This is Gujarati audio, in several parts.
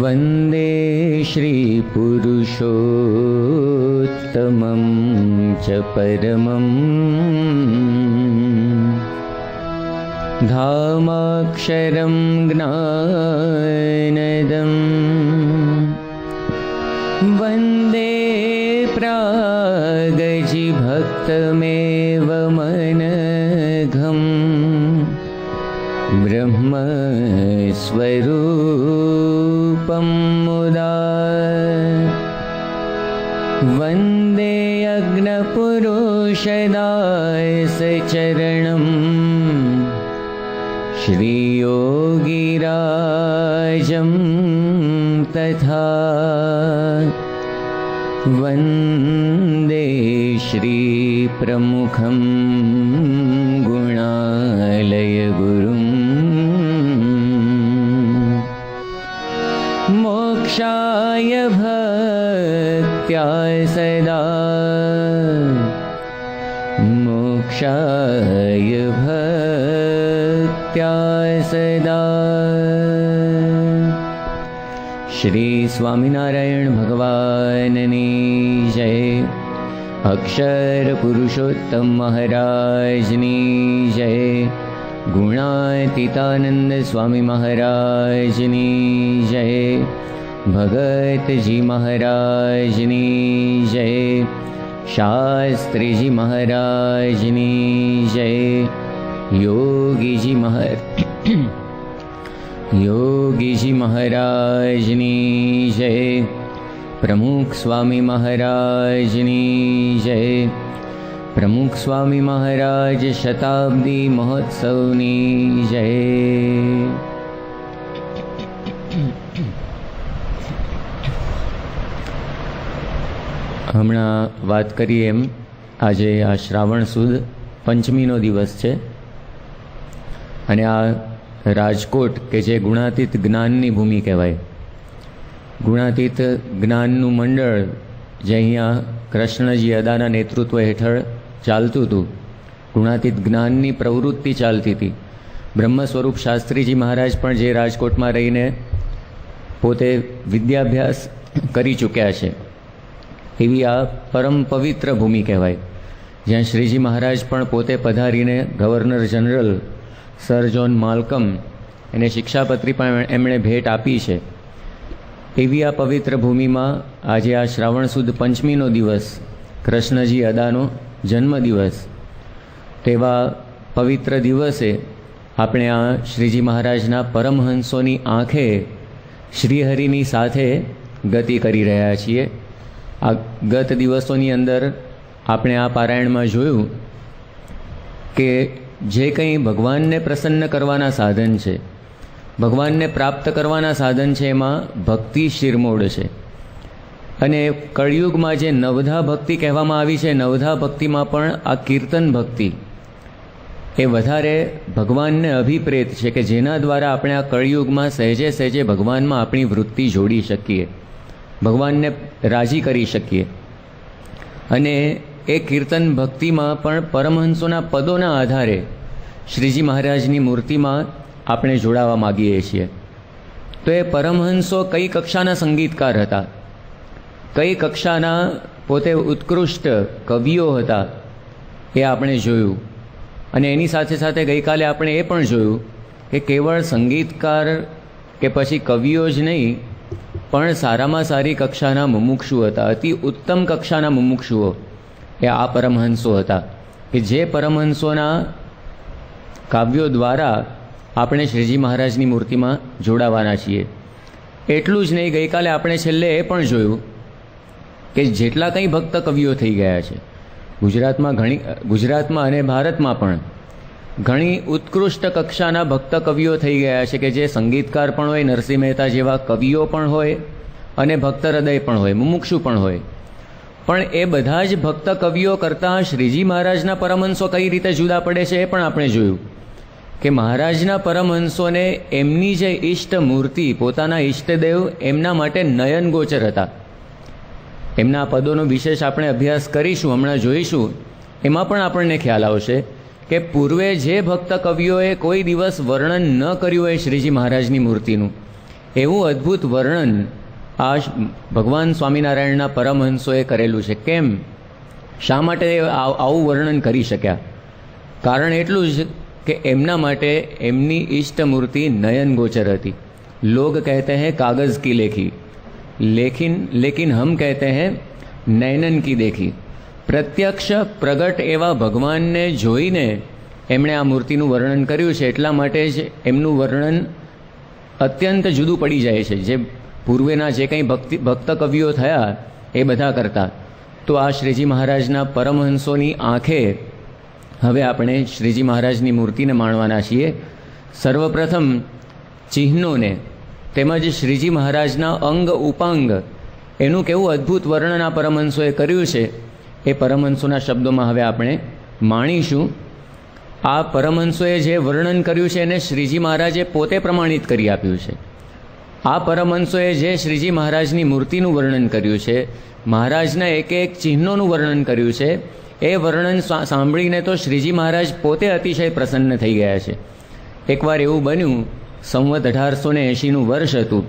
वन्दे श्रीपुरुषोत्तमं च परमम् धामाक्षरं ज्ञानदं वन्दे प्रागजिभक्तमेव मनघं ब्रह्मस्वरूपं मुदा वन्दे अग्नपुरुषदासचरणं श्रीयोगिराजं तथा वन्दे श्रीप्रमुखं गुणालयगुरुं मोक्षाय भक्त्या सदा मोक्षाय भक्त्या सदा। श्री स्वामिनारायण भगवाननी जय। अक्षर पुरुषोत्तम महाराजनी जय। गुणातीतानंद स्वामी महाराजनी जय। भगत जी महाराजनी जय। शास्त्री जी महाराजनी जय। योगी जी महाराजनी जय। प्रमुख स्वामी महाराजनी जय। प्रमुख स्वामी महाराज शताब्दी महोत्सवनी जय। હમણાં વાત કરીએ એમ આજે આ શ્રાવણ સુદ પંચમીનો દિવસ છે અને આ રાજકોટ કે જે ગુણાતીત જ્ઞાનની ભૂમિ કહેવાય, ગુણાતીત જ્ઞાનનું મંડળ જે અહીંયા કૃષ્ણજી અદાના નેતૃત્વ હેઠળ ચાલતું હતું, ગુણાતીત જ્ઞાનની પ્રવૃત્તિ ચાલતી હતી. બ્રહ્મ સ્વરૂપ શાસ્ત્રીજી મહારાજ પણ જે રાજકોટમાં રહીને પોતે વિદ્યાભ્યાસ કરી ચૂક્યા છે, એવી આ પરમ પવિત્ર ભૂમિ કહેવાય, જ્યાં શ્રીજી મહારાજ પણ પોતે પધારીને governor general sir John Malcolm એને શિક્ષાપત્રી પણ એમણે ભેટ આપી છે. એવી આ પવિત્ર ભૂમિમાં આજે આ શ્રાવણ સુદ પંચમીનો દિવસ, કૃષ્ણજી અદાનો જન્મદિવસ, તેવા પવિત્ર દિવસે આપણે આ શ્રીજી મહારાજના પરમહંસોની આંખે શ્રીહરિની સાથે ગતિ કરી રહ્યા છીએ. આ ગત દિવસોની અંદર આપણે આ પારાયણમાં જોયું કે જે કંઈ ભગવાનને પ્રસન્ન કરવાના સાધન છે, ભગવાનને પ્રાપ્ત કરવાના સાધન છે, એમાં ભક્તિ શિરમોડ છે. અને કળિયુગમાં જે નવધા ભક્તિ કહેવામાં આવી છે, નવધા ભક્તિમાં પણ આ કીર્તન ભક્તિ એ વધારે ભગવાનને અભિપ્રેત છે, કે જેના દ્વારા આપણે આ કળિયુગમાં સહેજે સહેજે ભગવાનમાં આપણી વૃત્તિ જોડી શકીએ, ભગવાનને રાજી કરી શકીએ. અને એ કીર્તન ભક્તિમાં પણ પરમહંસોના પદોના આધારે શ્રીજી મહારાજની મૂર્તિમાં આપણે જોડાવા માગીએ છીએ. તો એ પરમહંસો કઈ કક્ષાના સંગીતકાર હતા, કઈ કક્ષાના પોતે ઉત્કૃષ્ટ કવિઓ હતા, એ આપણે જોયું. અને એની સાથે સાથે ગઈકાલે આપણે એ પણ જોયું કે કેવળ સંગીતકાર કે પછી કવિઓ જ નહીં, પણ સારામાં સારી કક્ષાના મુમુક્ષુ હતા, અતિ ઉત્તમ કક્ષાના મુમુક્ષુઓ એ આ પરમહંસો હતા, કે જે પરમહંસોના કાવ્યો દ્વારા આપણે શ્રીજી મહારાજની મૂર્તિમાં જોડાવાના છીએ. એટલું જ નહીં, ગઈકાલે આપણે છેલ્લે એ પણ જોયું કે જેટલા કંઈ ભક્ત કવિઓ થઈ ગયા છે ગુજરાતમાં અને ભારતમાં પણ ઘણી ઉત્કૃષ્ટ કક્ષાના ભક્ત કવિઓ થઈ ગયા છે, કે જે સંગીતકાર પણ હોય, નરસિંહ મહેતા જેવા કવિઓ પણ હોય અને ભક્ત હૃદય પણ હોય, મુમુક્ષુ પણ હોય. પણ એ બધા જ ભક્ત કવિઓ કરતાં શ્રીજી મહારાજના પરમહંસો કઈ રીતે જુદા પડે છે એ પણ આપણે જોયું કે મહારાજના પરમહંસોને એમની જે ઈષ્ટ મૂર્તિ, પોતાના ઈષ્ટદેવ એમના માટે નયન ગોચર હતા. એમના પદોનો વિશેષ આપણે અભ્યાસ કરીશું, હમણાં જોઈશું. એમાં પણ આપણને ખ્યાલ આવશે કે પૂર્વે જે ભક્ત કવિઓએ કોઈ દિવસ વર્ણન ન કર્યું હોય શ્રીજી મહારાજની મૂર્તિનું, એવું અદ્ભુત વર્ણન આ ભગવાન સ્વામિનારાયણના પરમહંસોએ કરેલું છે. કેમ, શા માટે આવું વર્ણન કરી શક્યા? કારણ એટલું જ કે એમના માટે એમની ઈષ્ટ મૂર્તિ નયન ગોચર હતી. લોગ કહેતે हैं कागज़ की लेखी, लेकिन हम कहते हैं नयनन की देखी. પ્રત્યક્ષ પ્રગટ એવા ભગવાનને જોઈને એમણે આ મૂર્તિનું વર્ણન કર્યું છે. એટલા માટે જ એમનું વર્ણન અત્યંત જુદું પડી જાય છે જે પૂર્વેના જે કંઈ ભક્ત કવિઓ થયા એ બધા કરતા. તો આ શ્રીજી મહારાજના પરમહંસોની આંખે હવે આપણે શ્રીજી મહારાજની મૂર્તિને માણવાના છીએ. સર્વપ્રથમ ચિહ્નોને તેમજ શ્રીજી મહારાજના અંગ ઉપાંગ એનું કેવું અદ્ભુત વર્ણન આ પરમહંસોએ કર્યું છે એ પરમહંસોના શબ્દોમાં હવે આપણે માણીશું. આ પરમહંસોએ જે વર્ણન કર્યું છે એને શ્રીજી મહારાજે પોતે પ્રમાણિત કરી આપ્યું છે. આ પરમહંસોએ જે શ્રીજી મહારાજની મૂર્તિનું વર્ણન કર્યું છે, મહારાજના એક એક ચિહ્નોનું વર્ણન કર્યું છે, એ વર્ણન સાંભળીને તો શ્રીજી મહારાજ પોતે અતિશય પ્રસન્ન થઈ ગયા છે. એકવાર એવું બન્યું, સંવત 1880નું વર્ષ હતું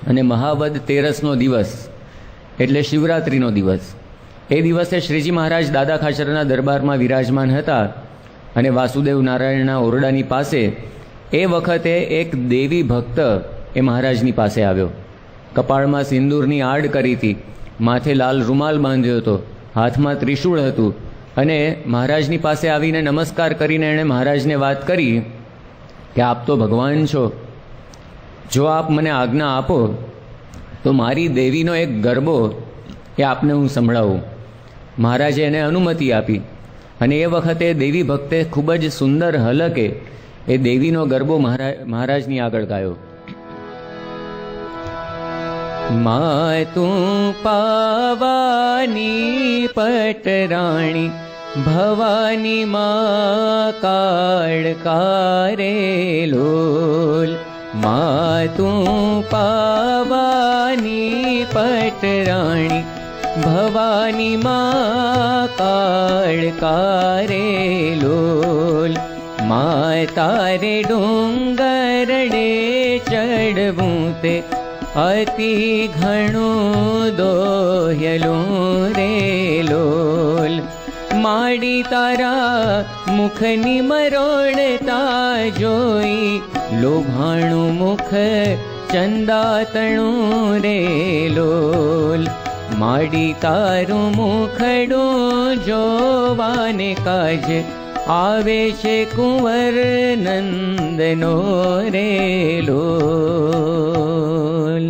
અને મહાવદ તેરસનો દિવસ એટલે શિવરાત્રિનો દિવસ. એ દિવસે શ્રીજી મહારાજ દાદા ખાચરના દરબારમાં વિરાજમાન હતા અને વાસુદેવ નારાયણના ઓરડાની પાસે એ વખતે એક દેવી ભક્ત એ મહારાજની પાસે આવ્યો. કપાળમાં સિંદૂરની આડ કરી હતી, માથે લાલ રૂમાલ બાંધ્યો હતો, હાથમાં ત્રિશૂળ હતું અને મહારાજની પાસે આવીને નમસ્કાર કરીને એણે મહારાજને વાત કરી કે આપ તો ભગવાન છો, જો આપ મને આજ્ઞા આપો તો મારી દેવીનો એક ગરબો એ આપને હું સંભળાવું. મહારાજે એને અનુમતિ આપી અને એ વખતે દેવી ભક્તે ખૂબ જ સુંદર હલકે એ દેવીનો ગરબો મહારાજની આગળ ગાયો. મા તું પાવાની પટરાણી, ભવાની મા કાળકારે લોલ. મા તું પાવાની પટરાણી, ભવાની મા કાળકારે લોલ. મા તારે ડુંગરડે ચડવું તે અતિ ઘણું દોહ્યલું રે લોલ. માડી તારા મુખની મરોડતા જોઈ, લોભાણું મુખ ચંદાતણું રે લોલ. માડી તારું મુખડું જોવાને કાજ આવે છે કુંવર નંદનો રે લોલ.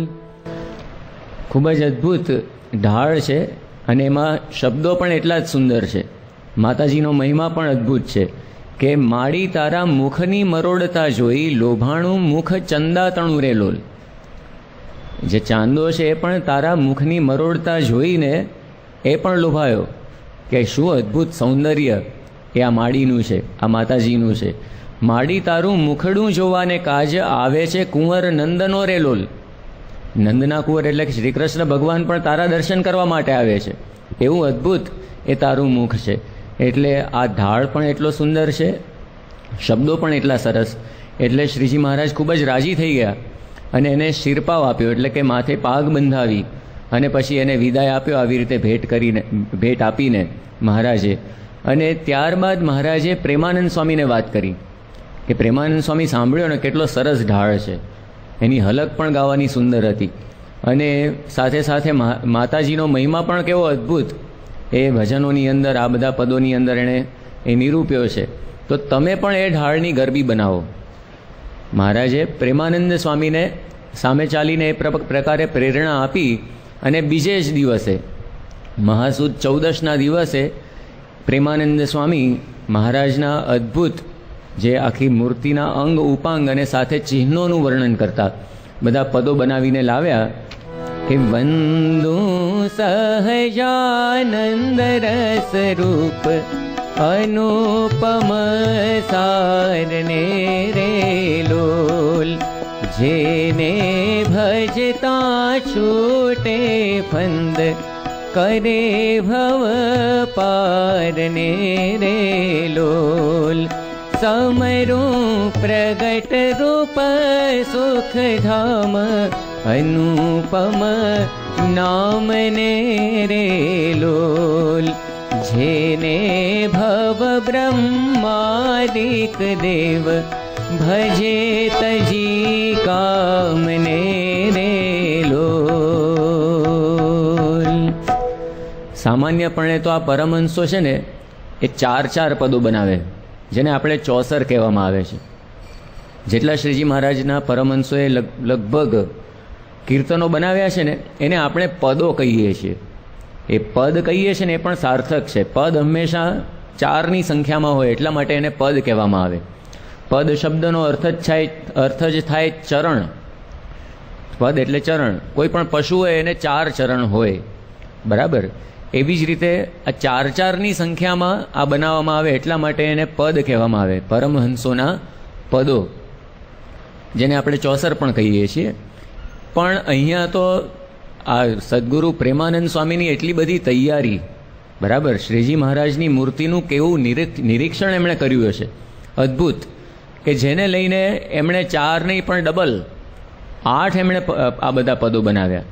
ખૂબ જ અદ્ભુત ઢાળ છે અને એમાં શબ્દો પણ એટલા જ સુંદર છે. માતાજીનો મહિમા પણ અદ્ભુત છે કે માડી તારા મુખની મરોડતા જોઈ, લોભાણું મુખ ચંદાતણું રે લોલ. જે ચાંદો છે એ પણ તારા મુખની મરોડતા જોઈને એ પણ લોભાયો કે શું અદ્ભુત સૌંદર્ય એ આ માડીનું છે, આ માતાજીનું છે. માડી તારું મુખડું જોવાને કાજ આવે છે કુંવર નંદનો રે લોલ. નંદના કુંવર એટલે કે શ્રી કૃષ્ણ ભગવાન પણ તારા દર્શન કરવા માટે આવે છે. એવું અદ્ભુત એ તારું મુખ છે. એટલે આ ઢાળ પણ એટલો સુંદર છે, શબ્દો પણ એટલા સરસ. એટલે શ્રીજી મહારાજ ખૂબ જ રાજી થઈ ગયા અને એને શિરપાવ આપ્યો, એટલે કે માથે પાગ બંધાવી અને પછી એને વિદાય આપ્યો આવી રીતે ભેટ આપીને મહારાજે. અને ત્યારબાદ મહારાજે પ્રેમાનંદ સ્વામીને વાત કરી કે પ્રેમાનંદ સ્વામી સાંભળ્યો ને કેટલો સરસ ઢાળ છે, એની હલક પણ ગાવાની સુંદર હતી અને સાથે સાથે માતાજીનો મહિમા પણ કેવો અદ્ભુત એ ભજનોની અંદર, આ બધા પદોની અંદર એણે એ નિરૂપ્યો છે. તો તમે પણ એ ઢાળની ગરબી બનાવો. મહારાજે પ્રેમાનંદ સ્વામીને સામે ચાલીને એ પ્રકારે પ્રેરણા આપી અને બીજે જ દિવસે મહાસુદ 14ના દિવસે પ્રેમાનંદ સ્વામી મહારાજના અદ્ભુત જે આખી મૂર્તિના અંગ ઉપાંગ અને સાથે ચિહ્નોનું વર્ણન કરતા બધા પદો બનાવીને લાવ્યા કે વંદુ સહજાનંદ રસ રૂપ, અનુપમ સારને રે લોલ. જેને ભજતા છૂટે ફંદ, કરે ભવ પારને રે લોલ. समरू प्रगट रूप सुख धाम अनुपम नाम ने रे लोल जेने भव ब्रह्मादिक देव भजे तजी काम ने रे लोल। सामान्यपणे तो आ परमहंसो छे ने ए 4 पदों बनावे जेने આપણે ચોસર કહેવામાં આવે છે। જેટલા શ્રીજી મહારાજના પરમહંસોએ લગભગ કીર્તનો બનાવ્યા છે ને એને આપણે પદો કહીએ છીએ। એ પદ કહીએ છીએ ને એ પણ સાર્થક છે। પદ હંમેશા 4ની સંખ્યામાં હોય એટલા માટે એને પદ કહેવામાં આવે। પદ શબ્દનો અર્થ જ થાય ચરણ। પદ એટલે ચરણ। કોઈ પણ પશુ હોય એને 4 ચરણ હોય, બરાબર। એવી જ રીતે આ 4ની સંખ્યામાં આ બનાવવામાં આવે એટલા માટે એને પદ કહેવામાં આવે। પરમહંસોના પદો જેને આપણે ચોસર પણ કહીએ છીએ। પણ અહીંયા તો આ સદગુરુ પ્રેમાનંદ સ્વામીની એટલી બધી તૈયારી, બરાબર। શ્રીજી મહારાજની મૂર્તિનું કેવું નિરીક્ષણ એમણે કર્યું હશે, અદ્ભુત, કે જેને લઈને એમણે 4 નહીં પણ ડબલ 8 એમણે આ બધા પદો બનાવ્યા।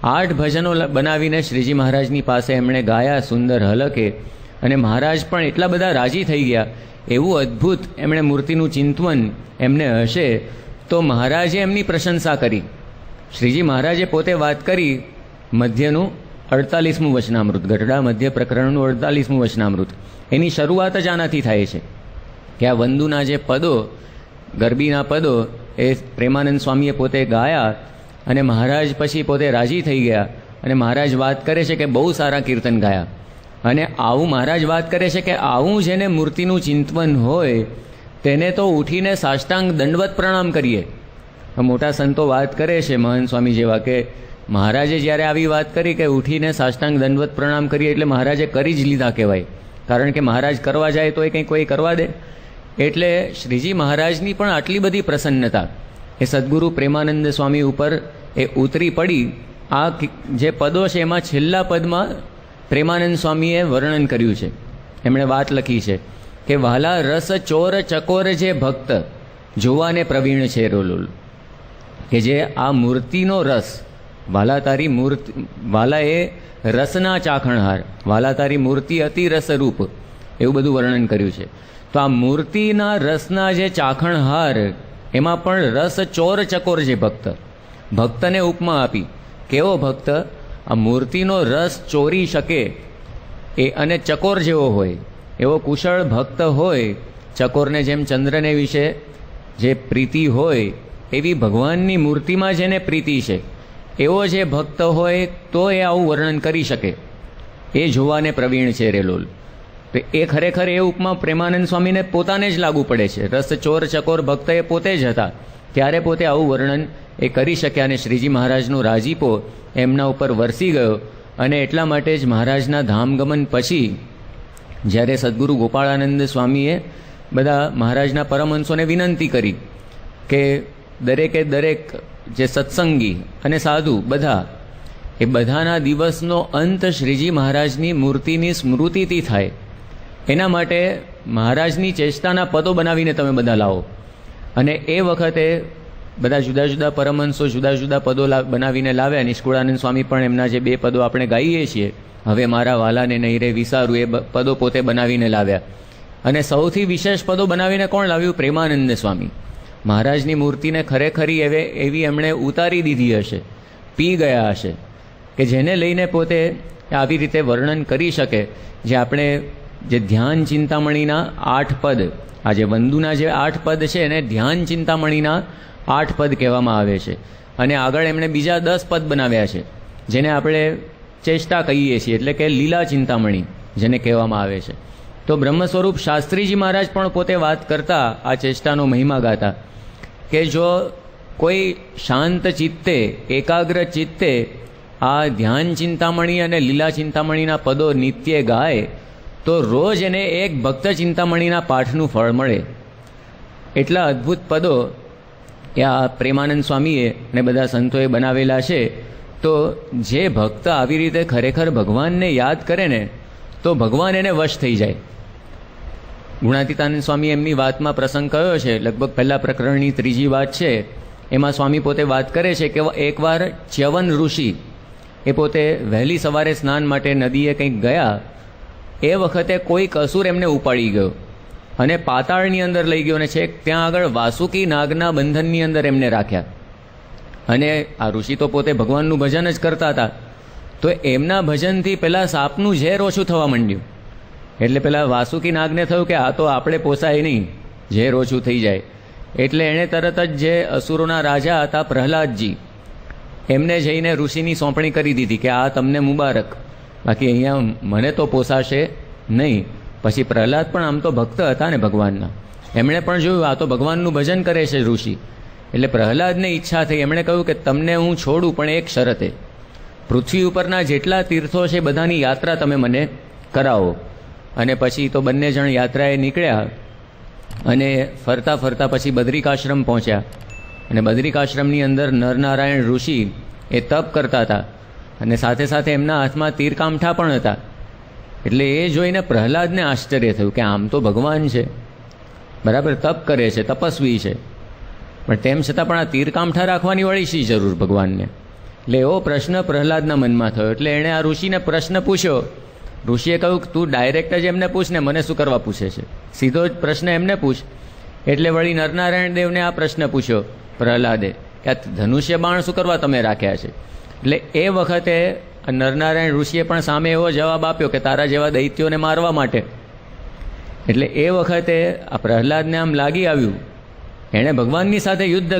8 ભજનો બનાવીને શ્રીજી મહારાજની પાસે એમણે ગાયા સુંદર હલકે, અને મહારાજ પણ એટલા બધા રાજી થઈ ગયા। એવું અદ્ભુત એમણે મૂર્તિનું ચિંતવન એમને હશે તો મહારાજે એમની પ્રશંસા કરી। શ્રીજી મહારાજે પોતે વાત કરી મધ્યનું 48મું વચનામૃત, ગઢડા મધ્ય પ્રકરણનું 48મું વચનામૃત। એની શરૂઆત જ આનાથી થાય છે કે આ વંદુના જે પદો, ગરબીના પદો એ પ્રેમાનંદ સ્વામીએ પોતે ગાયા અને મહારાજ પછી પોતે રાજી થઈ ગયા। અને મહારાજ વાત કરે છે કે બહુ સારા કીર્તન ગાયા। અને આવું મહારાજ વાત કરે છે કે આવું જેને મૂર્તિનું ચિંતવન હોય તેને તો ઉઠીને સાષ્ટાંગ દંડવત પ્રણામ કરીએ। મોટા સંતો વાત કરે છે, મહંત સ્વામી જેવા, કે મહારાજે જ્યારે આવી વાત કરી કે ઉઠીને સાષ્ટાંગ દંડવત પ્રણામ કરીએ એટલે મહારાજે કરી જ લીધા કહેવાય। કારણ કે મહારાજ કરવા જાય તો એ કંઈ કોઈ કરવા દે। એટલે શ્રીજી મહારાજની પણ આટલી બધી પ્રસન્નતા એ સદગુરુ પ્રેમાનંદ સ્વામી ઉપર એ ઉતરી પડી। આ જે પદો છે એમાં છેલ્લા પદમાં પ્રેમાનંદ સ્વામીએ વર્ણન કર્યું છે। એમણે વાત લખી છે કે વાલા રસ ચોર ચકોર જે ભક્ત જોવાને પ્રવીણ છે રોલુલ, કે જે આ મૂર્તિનો રસ, વાલા તારી મૂર્તિ, વાલા એ રસના ચાખણહાર, વાલા તારી મૂર્તિ અતિ રસરૂપ, એવું બધું વર્ણન કર્યું છે। તો આ મૂર્તિના રસના જે ચાખણહાર એમાં પણ રસ ચોર ચકોર જે ભક્ત, ભક્તને ઉપમા આપી। કેવો ભક્ત? આ મૂર્તિનો રસ ચોરી શકે એ અને ચકોર જેવો હોય એવો કુશળ ભક્ત હોય। ચકોરને જેમ ચંદ્રને વિશે જે પ્રીતિ હોય એવી ભગવાનની મૂર્તિમાં જેને પ્રીતિ છે એવો જે ભક્ત હોય તો એ આવું વર્ણન કરી શકે। એ જોવાને પ્રવીણ છે રેલોલ। તો એ ખરેખર એ ઉપમા પ્રેમાનંદ સ્વામીને પોતાને જ લાગુ પડે છે। રસ ચોર ચકોર ભક્ત એ પોતે જ હતા, ત્યારે પોતે આવું વર્ણન એ કરી શક્યા। અને શ્રીજી મહારાજનો રાજીપો એમના ઉપર વરસી ગયો। અને એટલા માટે જ મહારાજના ધામગમન પછી જ્યારે સદગુરુ ગોપાળાનંદ સ્વામીએ બધા મહારાજના પરમહંસોને વિનંતી કરી કે દરેકે દરેક જે સત્સંગી અને સાધુ બધા એ બધાના દિવસનો અંત શ્રીજી મહારાજની મૂર્તિની સ્મૃતિથી થાય, એના માટે મહારાજની ચેષ્ટાના પદો બનાવીને તમે બધા લાવો। અને એ વખતે બધા જુદા જુદા પરમહંસો જુદા જુદા પદો બનાવીને લાવ્યા। નિષ્કુળાનંદ સ્વામી પણ એમના જે 2 પદો આપણે ગાઈએ છીએ, હવે મારા વાલાને નહીં રે વિસારું, એ પદો પોતે બનાવીને લાવ્યા। અને સૌથી વિશેષ પદો બનાવીને કોણ લાવ્યું? પ્રેમાનંદ સ્વામી। મહારાજની મૂર્તિને ખરેખરી એવી એમણે ઉતારી દીધી હશે, પી ગયા હશે, કે જેને લઈને પોતે આવી રીતે વર્ણન કરી શકે। જે આપણે જે ધ્યાન ચિંતામણીના 8 પદ, આ જે વંદુના જે 8 પદ છે એને ધ્યાન ચિંતામણીના 8 પદ કહેવામાં આવે છે। અને આગળ એમણે બીજા 10 પદ બનાવ્યા છે જેને આપણે ચેષ્ટા કહીએ છીએ, એટલે કે લીલા ચિંતામણી જેને કહેવામાં આવે છે। તો બ્રહ્મ સ્વરૂપ શાસ્ત્રીજી મહારાજ પણ પોતે વાત કરતા આ ચેષ્ટાનો મહિમા ગાતા કે જો કોઈ શાંત ચિત્તે, એકાગ્ર ચિત્તે આ ધ્યાન ચિંતામણી અને લીલા ચિંતામણીના પદો નિત્ય ગાય તો રોજ એને એક ભક્ત ચિંતામણીના પાઠનું ફળ મળે। એટલા અદ્ભુત પદો આ પ્રેમાનંદ સ્વામીએ અને બધા સંતોએ બનાવેલા છે। તો જે ભક્ત આવી રીતે ખરેખર ભગવાનને યાદ કરે ને તો ભગવાન એને વશ થઈ જાય। ગુણાતીતાનંદ સ્વામી એમની વાતમાં પ્રસંગ કયો છે, લગભગ પહેલા પ્રકરણની 3જી વાત છે, એમાં સ્વામી પોતે વાત કરે છે કે એકવાર ચ્યવન ઋષિ એ પોતે વહેલી સવારે સ્નાન માટે નદીએ કંઈક ગયા, એ વખતે કોઈક અસુર એમને ઉપાડી ગયો અને પાતાળની અંદર લઈ ગયો અને છેક ત્યાં આગળ વાસુકી નાગના બંધનની અંદર એમને રાખ્યા. અને આ ઋષિ તો પોતે ભગવાનનું ભજન જ કરતા હતા, તો એમના ભજનથી પેલા સાપનું ઝેર ઓછું થવા માંડ્યું. એટલે પેલા વાસુકી નાગને થયું કે આ તો આપણે પોસાય નહીં, ઝેર ઓછું થઈ જાય. એટલે એણે તરત જ જે અસુરોના રાજા હતા પ્રહલાદજી, એમને જઈને ઋષિની સોંપણી કરી દીધી કે આ તમને મુબારક, બાકી અહીંયા મને તો પોસાશે નહીં. પછી પ્રહલાદ પણ આમ તો ભક્ત હતા ને ભગવાનના, એમણે પણ જોયું આ તો ભગવાનનું ભજન કરે છે ઋષિ. એટલે પ્રહલાદને ઈચ્છા થઈ, એમણે કહ્યું કે તમને હું છોડું પણ એક શરતે, પૃથ્વી ઉપરના જેટલા તીર્થો છે બધાની યાત્રા તમે મને કરાવો. અને પછી તો બંને જણ યાત્રાએ નીકળ્યા અને ફરતા ફરતા પછી બદ્રિકાશ્રમ પહોંચ્યા. અને બદ્રિકાશ્રમની અંદર નરનારાયણ ઋષિ એ તપ કરતા હતા અને સાથે સાથે એમના હાથમાં તીરકામઠા પણ હતા. એટલે એ જોઈને પ્રહલાદને આશ્ચર્ય થયું કે આમ તો ભગવાન છે, બરાબર તપ કરે છે, તપસ્વી છે, પણ તેમ છતાં પણ આ તીરકામઠા રાખવાની વળી શી જરૂર ભગવાનને? એટલે એવો પ્રશ્ન પ્રહલાદના મનમાં થયો. એટલે એણે આ ઋષિને પ્રશ્ન પૂછ્યો. ઋષિએ કહ્યું કે તું ડાયરેક્ટ જ એમને પૂછ ને, મને શું કરવા પૂછે છે, સીધો જ પ્રશ્ન એમને પૂછ. એટલે વળી નરનારાયણ દેવને આ પ્રશ્ન પૂછ્યો પ્રહલાદે કે આ ધનુષ્ય બાણ શું કરવા તમે રાખ્યા છે? એટલે એ વખતે નરનારાયણ ઋષિએ પણ સામે એવો જવાબ આપ્યો કે તારા જેવા દૈત્યોને મારવા માટે. એટલે એ વખતે આ પ્રહલાદને આમ લાગી આવ્યું, એણે ભગવાનની સાથે યુદ્ધ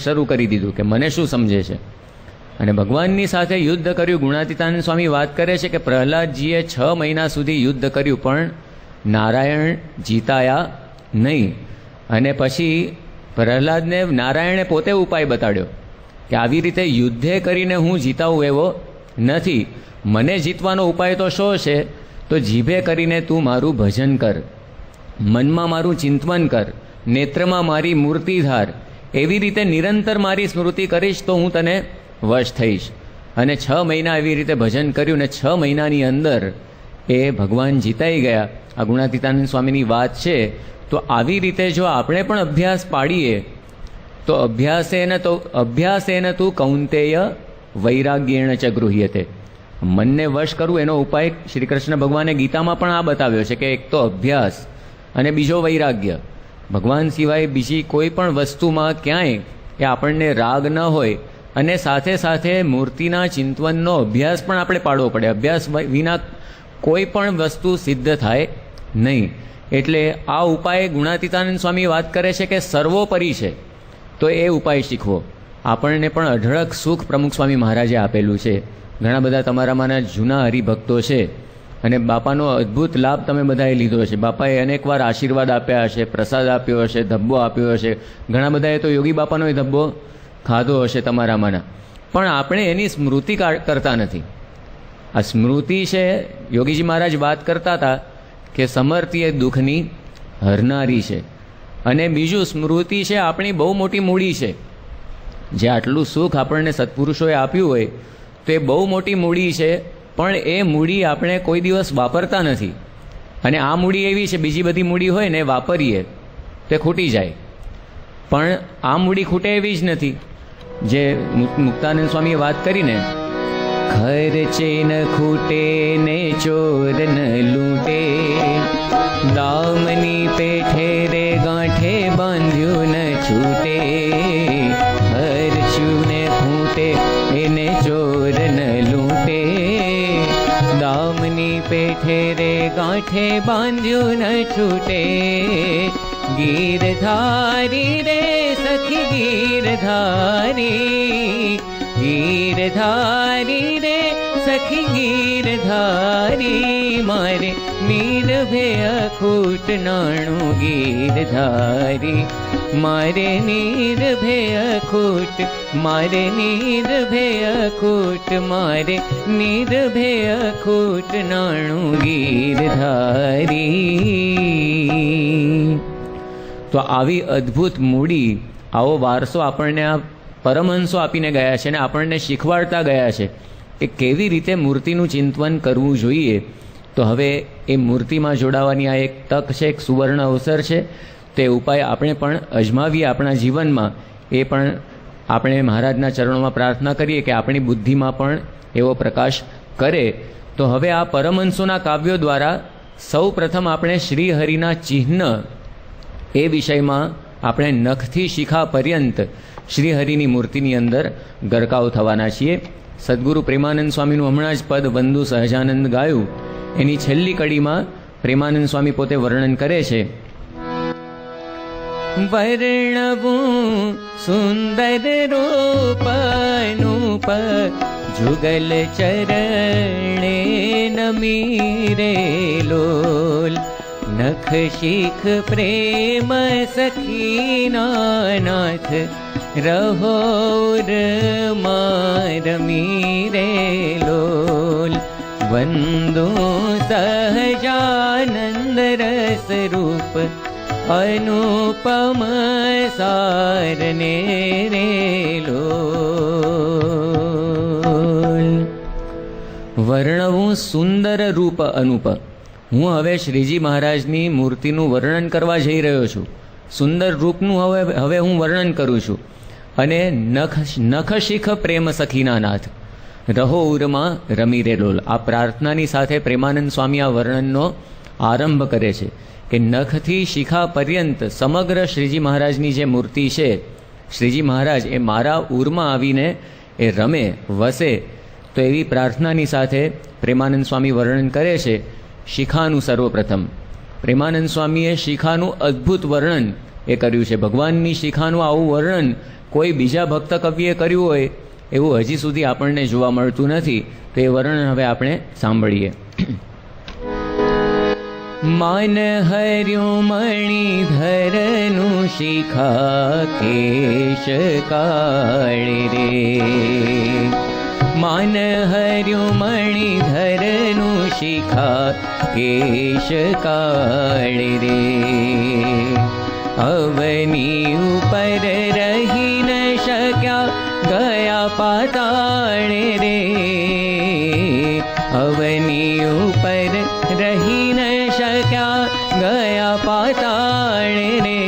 શરૂ કરી દીધું કે મને શું સમજે છે, અને ભગવાનની સાથે યુદ્ધ કર્યું. ગુણાતીતાનંદ સ્વામી વાત કરે છે કે પ્રહલાદજીએ 6 મહિના સુધી યુદ્ધ કર્યું પણ નારાયણ જીતાયા નહીં. અને પછી પ્રહલાદને નારાયણે પોતે ઉપાય બતાડ્યો કે આવી રીતે યુદ્ધે કરીને હું જીતાવું એવો નથી, મને જીતવાનો ઉપાય તો શો છે? તો જીભે કરીને તું મારું ભજન કર, મનમાં મારું ચિંતન કર, નેત્રમાં મારી મૂર્તિ ધાર, એવી રીતે નિરંતર મારી સ્મૃતિ કરીશ તો હું તને વશ થઈશ. અને 6 મહિના એવી રીતે ભજન કર્યું ને 6 મહિનાની અંદર એ ભગવાન જીતાઈ ગયા. આ ગુણાતીતાનંદ સ્વામીની વાત છે. તો આવી રીતે જો આપણે પણ અભ્યાસ પાડીએ તો અભ્યાસેન તું કૌંતેય વૈરાગ્યેણ ચ ગૃહ્યતે. મનને વશ કરવું એનો ઉપાય શ્રી કૃષ્ણ ભગવાને ગીતામાં પણ આ બતાવ્યો છે કે એક તો અભ્યાસ અને બીજો વૈરાગ્ય. ભગવાન સિવાય બીજી કોઈ પણ વસ્તુમાં ક્યાંય એ આપણને રાગ ન હોય, અને સાથે સાથે મૂર્તિના ચિંતનનો અભ્યાસ પણ આપણે પાડવો પડે. અભ્યાસ વિના કોઈ પણ વસ્તુ સિદ્ધ થાય નહીં. એટલે આ ઉપાય ગુણાતીતાનંદ સ્વામી વાત કરે છે કે સર્વોપરી છે, તો એ ઉપાય શીખવો. આપણને પણ અઢળક સુખ પ્રમુખ સ્વામી મહારાજે આપેલું છે. ઘણા બધા તમારામાંના જૂના હરિભક્તો છે અને બાપાનો અદ્ભુત લાભ તમે બધાએ લીધો છે. બાપાએ અનેકવાર આશીર્વાદ આપ્યા હશે, પ્રસાદ આપ્યો હશે, ધબ્બો આપ્યો હશે. ઘણા બધાએ તો યોગી બાપાનો ધબ્બો ખાધો હશે તમારામાંના, પણ આપણે એની સ્મૃતિ કરતા નથી. આ સ્મૃતિ છે, યોગીજી મહારાજ વાત કરતા હતા કે સમર્તિ એ દુઃખની હરનારી છે. અને બીજું સ્મૃતિ છે આપણી બહુ મોટી મૂડી છે. જે આટલું સુખ આપણને સત્પુરુષોએ આપ્યું હોય તો એ બહુ મોટી મૂડી છે, પણ એ મૂડી આપણે કોઈ દિવસ વાપરતા નથી. અને આ મૂડી એવી છે, બીજી બધી મૂડી હોય ને વાપરીએ તે ખૂટી જાય, પણ આ મૂડી ખૂટે એવી જ નથી. જે મુક્તાનંદ સ્વામીએ વાત કરીને ખર્ચે ન ખૂટે ને ચોર ન લૂંટે, દામની પેઠે રે ગાંઠે બાંધ્યું ન છૂટે, ખર્ચ્યું ને ખૂટે એને ચોર ન લૂંટે, દામની પેઠે રે ગાંઠે બાંધ્યું ન છૂટે, ગીરધારી રે સખી ગીરધારી, ગીરધારી રે સખી ગીરધારી, મારે નિર્ભય અખૂટ નાણું ગીરધારી, મારે નિર્ભય અખૂટ, મારે નિર્ભય અખૂટ, મારે નિર્ભય અખૂટ નાણું ગીરધારી. તો આવી અદ્ભુત મૂડી, આવો વારસો આપણને આ પરમહંસો આપીને ગયા છે અને આપણને શીખવાડતા ગયા છે કે કેવી રીતે મૂર્તિનું ચિંતન કરવું જોઈએ, તો હવે એ મૂર્તિમાં જોડાવાની આ એક તક છે, એક સુવર્ણ અવસર છે. તે ઉપાય આપણે પણ અજમાવીએ આપણા જીવનમાં. એ પણ આપણે મહારાજના ચરણોમાં પ્રાર્થના કરીએ કે આપણી બુદ્ધિમાં પણ એવો પ્રકાશ કરે. તો હવે આ પરમહંસોના કાવ્યો દ્વારા સૌ પ્રથમ આપણે શ્રીહરિના ચિહ્ન એ વિષયમાં આપણે નખથી શિખા પર્યંત શ્રીહરિની મૂર્તિની અંદર ગરકાવ થવાના છીએ. સદગુરુ પ્રેમાનંદ સ્વામીનું હમણાં જ પદ વંદુ સહજાનંદ ગાયું, એની છેલ્લી કડીમાં પ્રેમાનંદ સ્વામી પોતે વર્ણન કરે છે. વર્ણવું સુંદર રૂપનુપ જુગલ ચરણે નમીરે લોલ નખ શીખ પ્રેમ સખીના નાથ રહોર મારમીરે લોલ વંદો સહજાનંદ રસ રૂપ અનુપમ સારને રે લોલ. વર્ણવું સુંદર રૂપ અનુપ. હું હવે શ્રીજી મહારાજની મૂર્તિનું વર્ણન કરવા જઈ રહ્યો છું. સુંદર રૂપનું હવે હું વર્ણન કરું છું. અને નખ શીખ પ્રેમ સખીના નાથ રહો ઉરમાં રમી રે લોલ. આ પ્રાર્થનાની સાથે પ્રેમાનંદ સ્વામી આ વર્ણનનો આરંભ કરે છે કે નખથી શિખા પર્યંત સમગ્ર શ્રીજી મહારાજની જે મૂર્તિ છે, શ્રીજી મહારાજ એ મારા ઉરમાં આવીને એ રમે વસે. તો એવી પ્રાર્થનાની સાથે પ્રેમાનંદ સ્વામી વર્ણન કરે છે શિખાનું. સર્વપ્રથમ પ્રેમાનંદ સ્વામીએ શિખાનું અદ્ભુત વર્ણન એ કર્યું છે. ભગવાનની શિખાનું આવું વર્ણન કોઈ બીજા ભક્ત કવિએ કર્યું હોય એવું હજી સુધી આપણને જોવા મળતું નથી. તો એ વર્ણન હવે આપણે સાંભળીએ. માન હર્યું મણિધરનું શિખા કેશ કાળે રે. માન હર્યું મણિધરનું શિખા કેશ કાળે રે. અવની ઉપર રહી ન શક્યા ગયા પાતાળે રે. અવની ઉપર રહી ન શક્યા ગયા પાતાળે રે.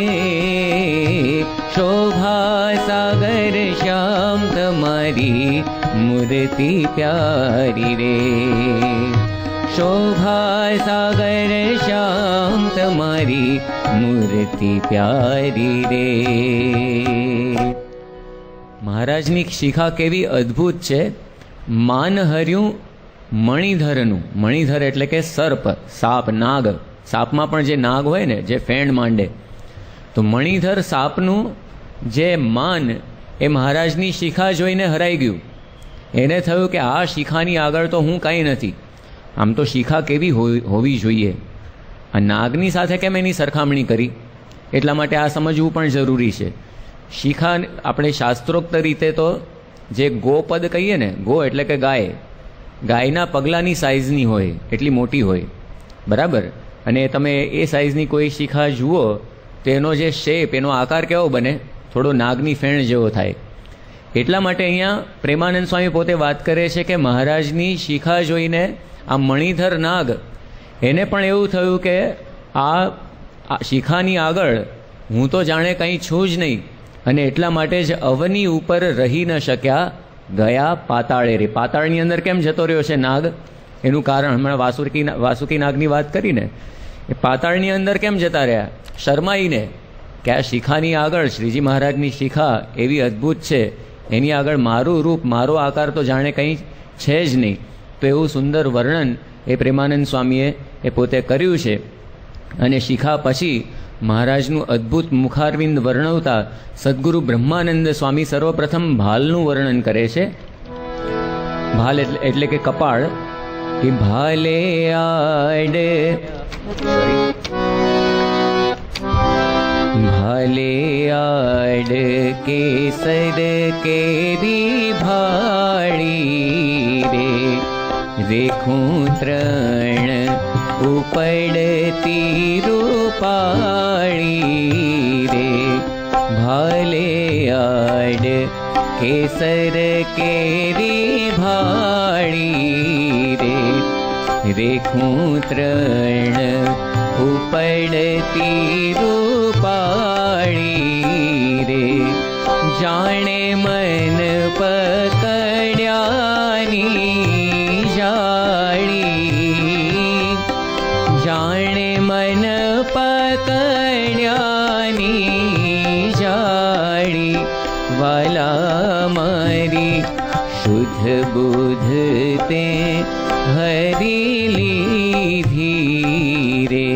શોભા સાગર શ્યામ તમારી મૂર્તિ પ્યારી રે. શોભા સાગર શ્યામ તમારી મૂર્તિ પ્યારી રે. મહારાજની શિખા કેવી અદ્ભુત છે. માન હર્યું મણિધરનું. મણિધર એટલે કે સર્પ, સાપ, નાગ. સાપમાં પણ જે નાગ હોય ને, જે ફેણ માંડે, તો મણિધર સાપનું જે માન એ મહારાજની શિખા જોઈને હરાઈ ગયું. એને થયું કે આ શિખાની આગળ તો હું કાંઈ નથી. આમ તો શિખા કેવી હોવી જોઈએ, આ નાગની સાથે કેમ એની સરખામણી કરી? એટલા માટે આ સમજવું પણ જરૂરી છે. શિખા આપણે શાસ્ત્રોક્ત રીતે તો જે ગોપદ કહીએ ને, ગો એટલે કે ગાય, ગાયના પગલાંની સાઇઝની હોય, એટલી મોટી હોય, બરાબર. અને તમે એ સાઇઝની કોઈ શિખા જુઓ તો એનો જે શેપ, એનો આકાર કેવો બને? થોડો નાગની ફેણ જેવો થાય. એટલા માટે અહીંયા પ્રેમાનંદ સ્વામી પોતે વાત કરે છે કે મહારાજની શિખા જોઈને આ મણિધર નાગ, એને પણ એવું થયું કે આ શિખાની આગળ હું તો જાણે કંઈ છું જ નહીં. અને એટલા માટે જ અવની ઉપર રહી ન શક્યા ગયા પાતાળે રે. પાતાળની અંદર કેમ જતો રહ્યો છે નાગ? એનું કારણ હમણાં વાસુકી નાગની વાત કરીને, એ પાતાળની અંદર કેમ જતા રહ્યા? શરમાઈને કે આ શિખાની આગળ, શ્રીજી મહારાજની શિખા એવી અદ્ભુત છે, એની આગળ મારું રૂપ, મારો આકાર તો જાણે કંઈ છે જ નહીં. તો એવું સુંદર વર્ણન એ પ્રેમાનંદ સ્વામીએ એ પોતે કર્યું છે. અને શિખા પછી મહારાજનું અદ્ભુત મુખારવિંદ વર્ણવતા સદગુરુ બ્રહ્માનંદ સ્વામી સર્વપ્રથમ ભાલનું વર્ણન કરે છે. ભાલ એટલે કે કપાળ. કે ભાલે આડ ભાલે આડ કેસર કેરી ભાળી રે. રેખું ત્રણ ઉપડતી રૂપાળી રે. ભાલે આડ કેસર કેરી ભાળી રે. રેખું ત્રણ ઉપડતી રૂપાળી રે, જાણે મન પકડ્યાની જાળી, જાણે મન પકડ્યાની જાળી, વાલા મારી શુદ્ધ બુદ્ધ તે હરી લીધી રે.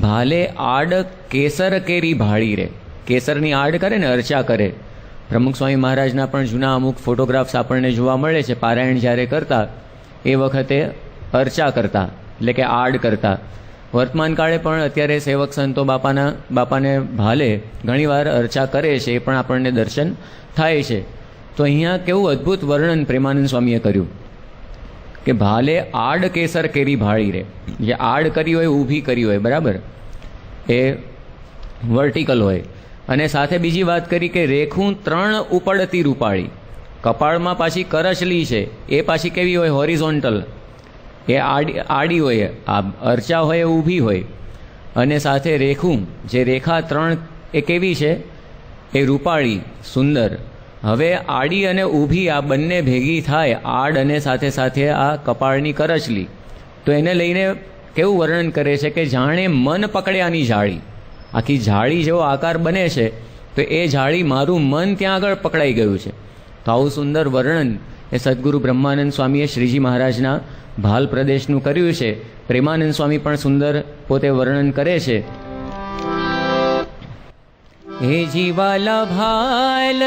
ભાલે આડ કેસર કેરી ભાળી રે. કેસરની આડ કરે ને, અર્ચા કરે. પ્રમુખ સ્વામી મહારાજના પણ જૂના અમુક ફોટોગ્રાફ્સ આપણને જોવા મળે છે. પારાયણ જ્યારે કરતા એ વખતે અર્ચા કરતા, એટલે કે આડ કરતા. વર્તમાન કાળે પણ અત્યારે સેવક સંતો બાપાને ભાલે ઘણીવાર અર્ચા કરે છે, એ પણ આપણને દર્શન થાય છે. તો અહીંયા કેવું અદ્ભુત વર્ણન પ્રેમાનંદ સ્વામીએ કર્યું કે ભાલે આડ કેસર કેરી ભાળી રે. જે આડ કરી હોય, ઊભી કરી હોય, બરાબર, એ વર્ટિકલ હોય. અને સાથે બીજી વાત કરી કે રેખું ત્રણ ઉપડતી રૂપાળી. કપાળમાં પાછી કરચલી છે, એ પાછી કેવી હોય? હોરિઝોન્ટલ, એ આડી હોય. આ અર્ચા હોય એ ઊભી હોય. અને સાથે રેખું, જે રેખા ત્રણ એ કેવી છે? એ રૂપાળી, સુંદર. હવે આડી અને ઊભી આ બંને ભેગી થાય, આડ અને સાથે સાથે આ કપાળની કરચલી, તો એને લઈને કેવું વર્ણન કરે છે કે જાણે મન પકડ્યાની જાળી. આખી જાળી જેવો આકાર બને છે, તો એ જાળી મારું મન ત્યાં આગળ પકડાઈ ગયું છે. તો આવું સુંદર વર્ણન એ સદગુરુ બ્રહ્માનંદ સ્વામીએ શ્રીજી મહારાજના ભાલ પ્રદેશનું કર્યું છે. પ્રેમાનંદ સ્વામી પણ સુંદર પોતે વર્ણન કરે છે. હે જીવાલા ભાલ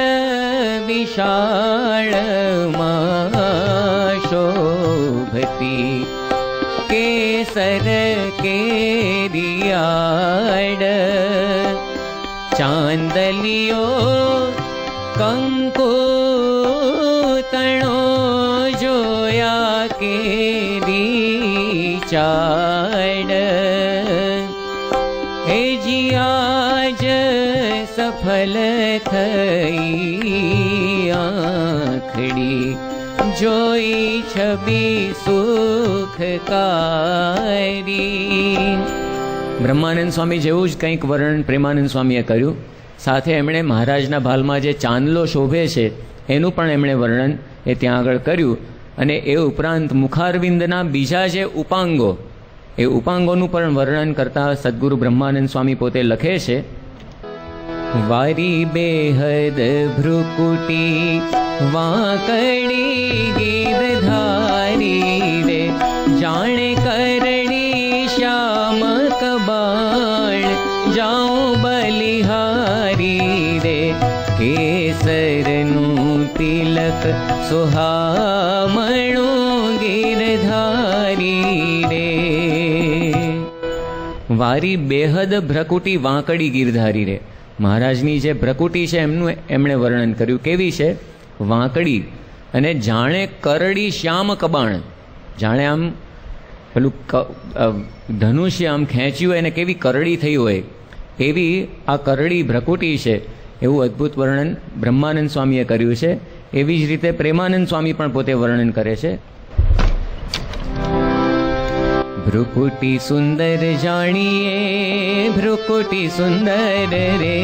વિશાળમાં શોભતી, કેસર કેરિયાડ, ચાંદલિયો કંકુ તણો જોયા કેરી ચાડ. હે જીયાજ સફલ થઈ આંખડી, જોઈ છબી સુખકારી. બ્રહ્માનંદ સ્વામી જેવું જ કંઈક વર્ણન પ્રેમાનંદ સ્વામીએ કર્યું. સાથે એમણે મહારાજના ભાલમાં જે ચાંદલો શોભે છે એનું પણ એમણે વર્ણન એ ત્યાં આગળ કર્યું. અને એ ઉપરાંત મુખારવિંદના બીજા જે ઉપાંગો, એ ઉપાંગોનું પણ વર્ણન કરતા સદગુરુ બ્રહ્માનંદ સ્વામી પોતે લખે છે. વારી બેહદ ભ્રુકુટી વાંકડી ગીરધારી રે, જાણે કરણી શ્યામ કબાળ, જાઉં બલિહારી રે, કેસરનું તિલક સુહામણું ગીરધારી રે. વારી બેહદ ભ્રકુટી વાંકડી ગીરધારી રે. મહારાજની જે ભ્રકુટી છે એમનું એમણે વર્ણન કર્યું. કેવી છે? વાંકડી, અને જાણે કરડી શ્યામ કબાણ. જાણે આમ પેલું ધનુષ્ય આમ ખેંચ્યું એને કેવી કરડી થઈ હોય, એવી આ કરડી ભ્રકુટી છે. એવું અદ્ભુત વર્ણન બ્રહ્માનંદ સ્વામીએ કર્યું છે. એવી જ રીતે પ્રેમાનંદ સ્વામી પણ પોતે વર્ણન કરે છે. ભ્રુકુટી સુંદર જાણીએ, ભ્રુકુટી સુંદર રે,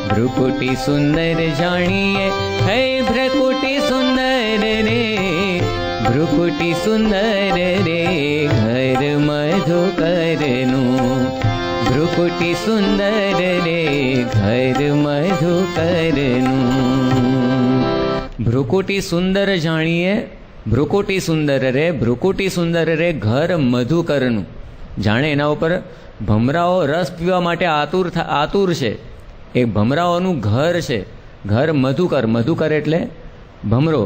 ભ્રુકુટી સુંદર જાણીએ, હે ભ્રુકુટી સુંદર રે, ભ્રુકુટી સુંદર રે, ઘર મધુકરનું, ભ્રુકુટી સુંદર રે, ઘર મધુકરનું. ભ્રુકુટી સુંદર જાણીએ, ભ્રુકુટી સુંદર રે, ભ્રુકુટી સુંદર રે, ઘર મધુકરનું. જાણે એના ઉપર ભમરાઓ રસ પીવા માટે આતુર છે. એ ભમરાઓનું ઘર છે. ઘર મધુકર, મધુકર એટલે ભમરો.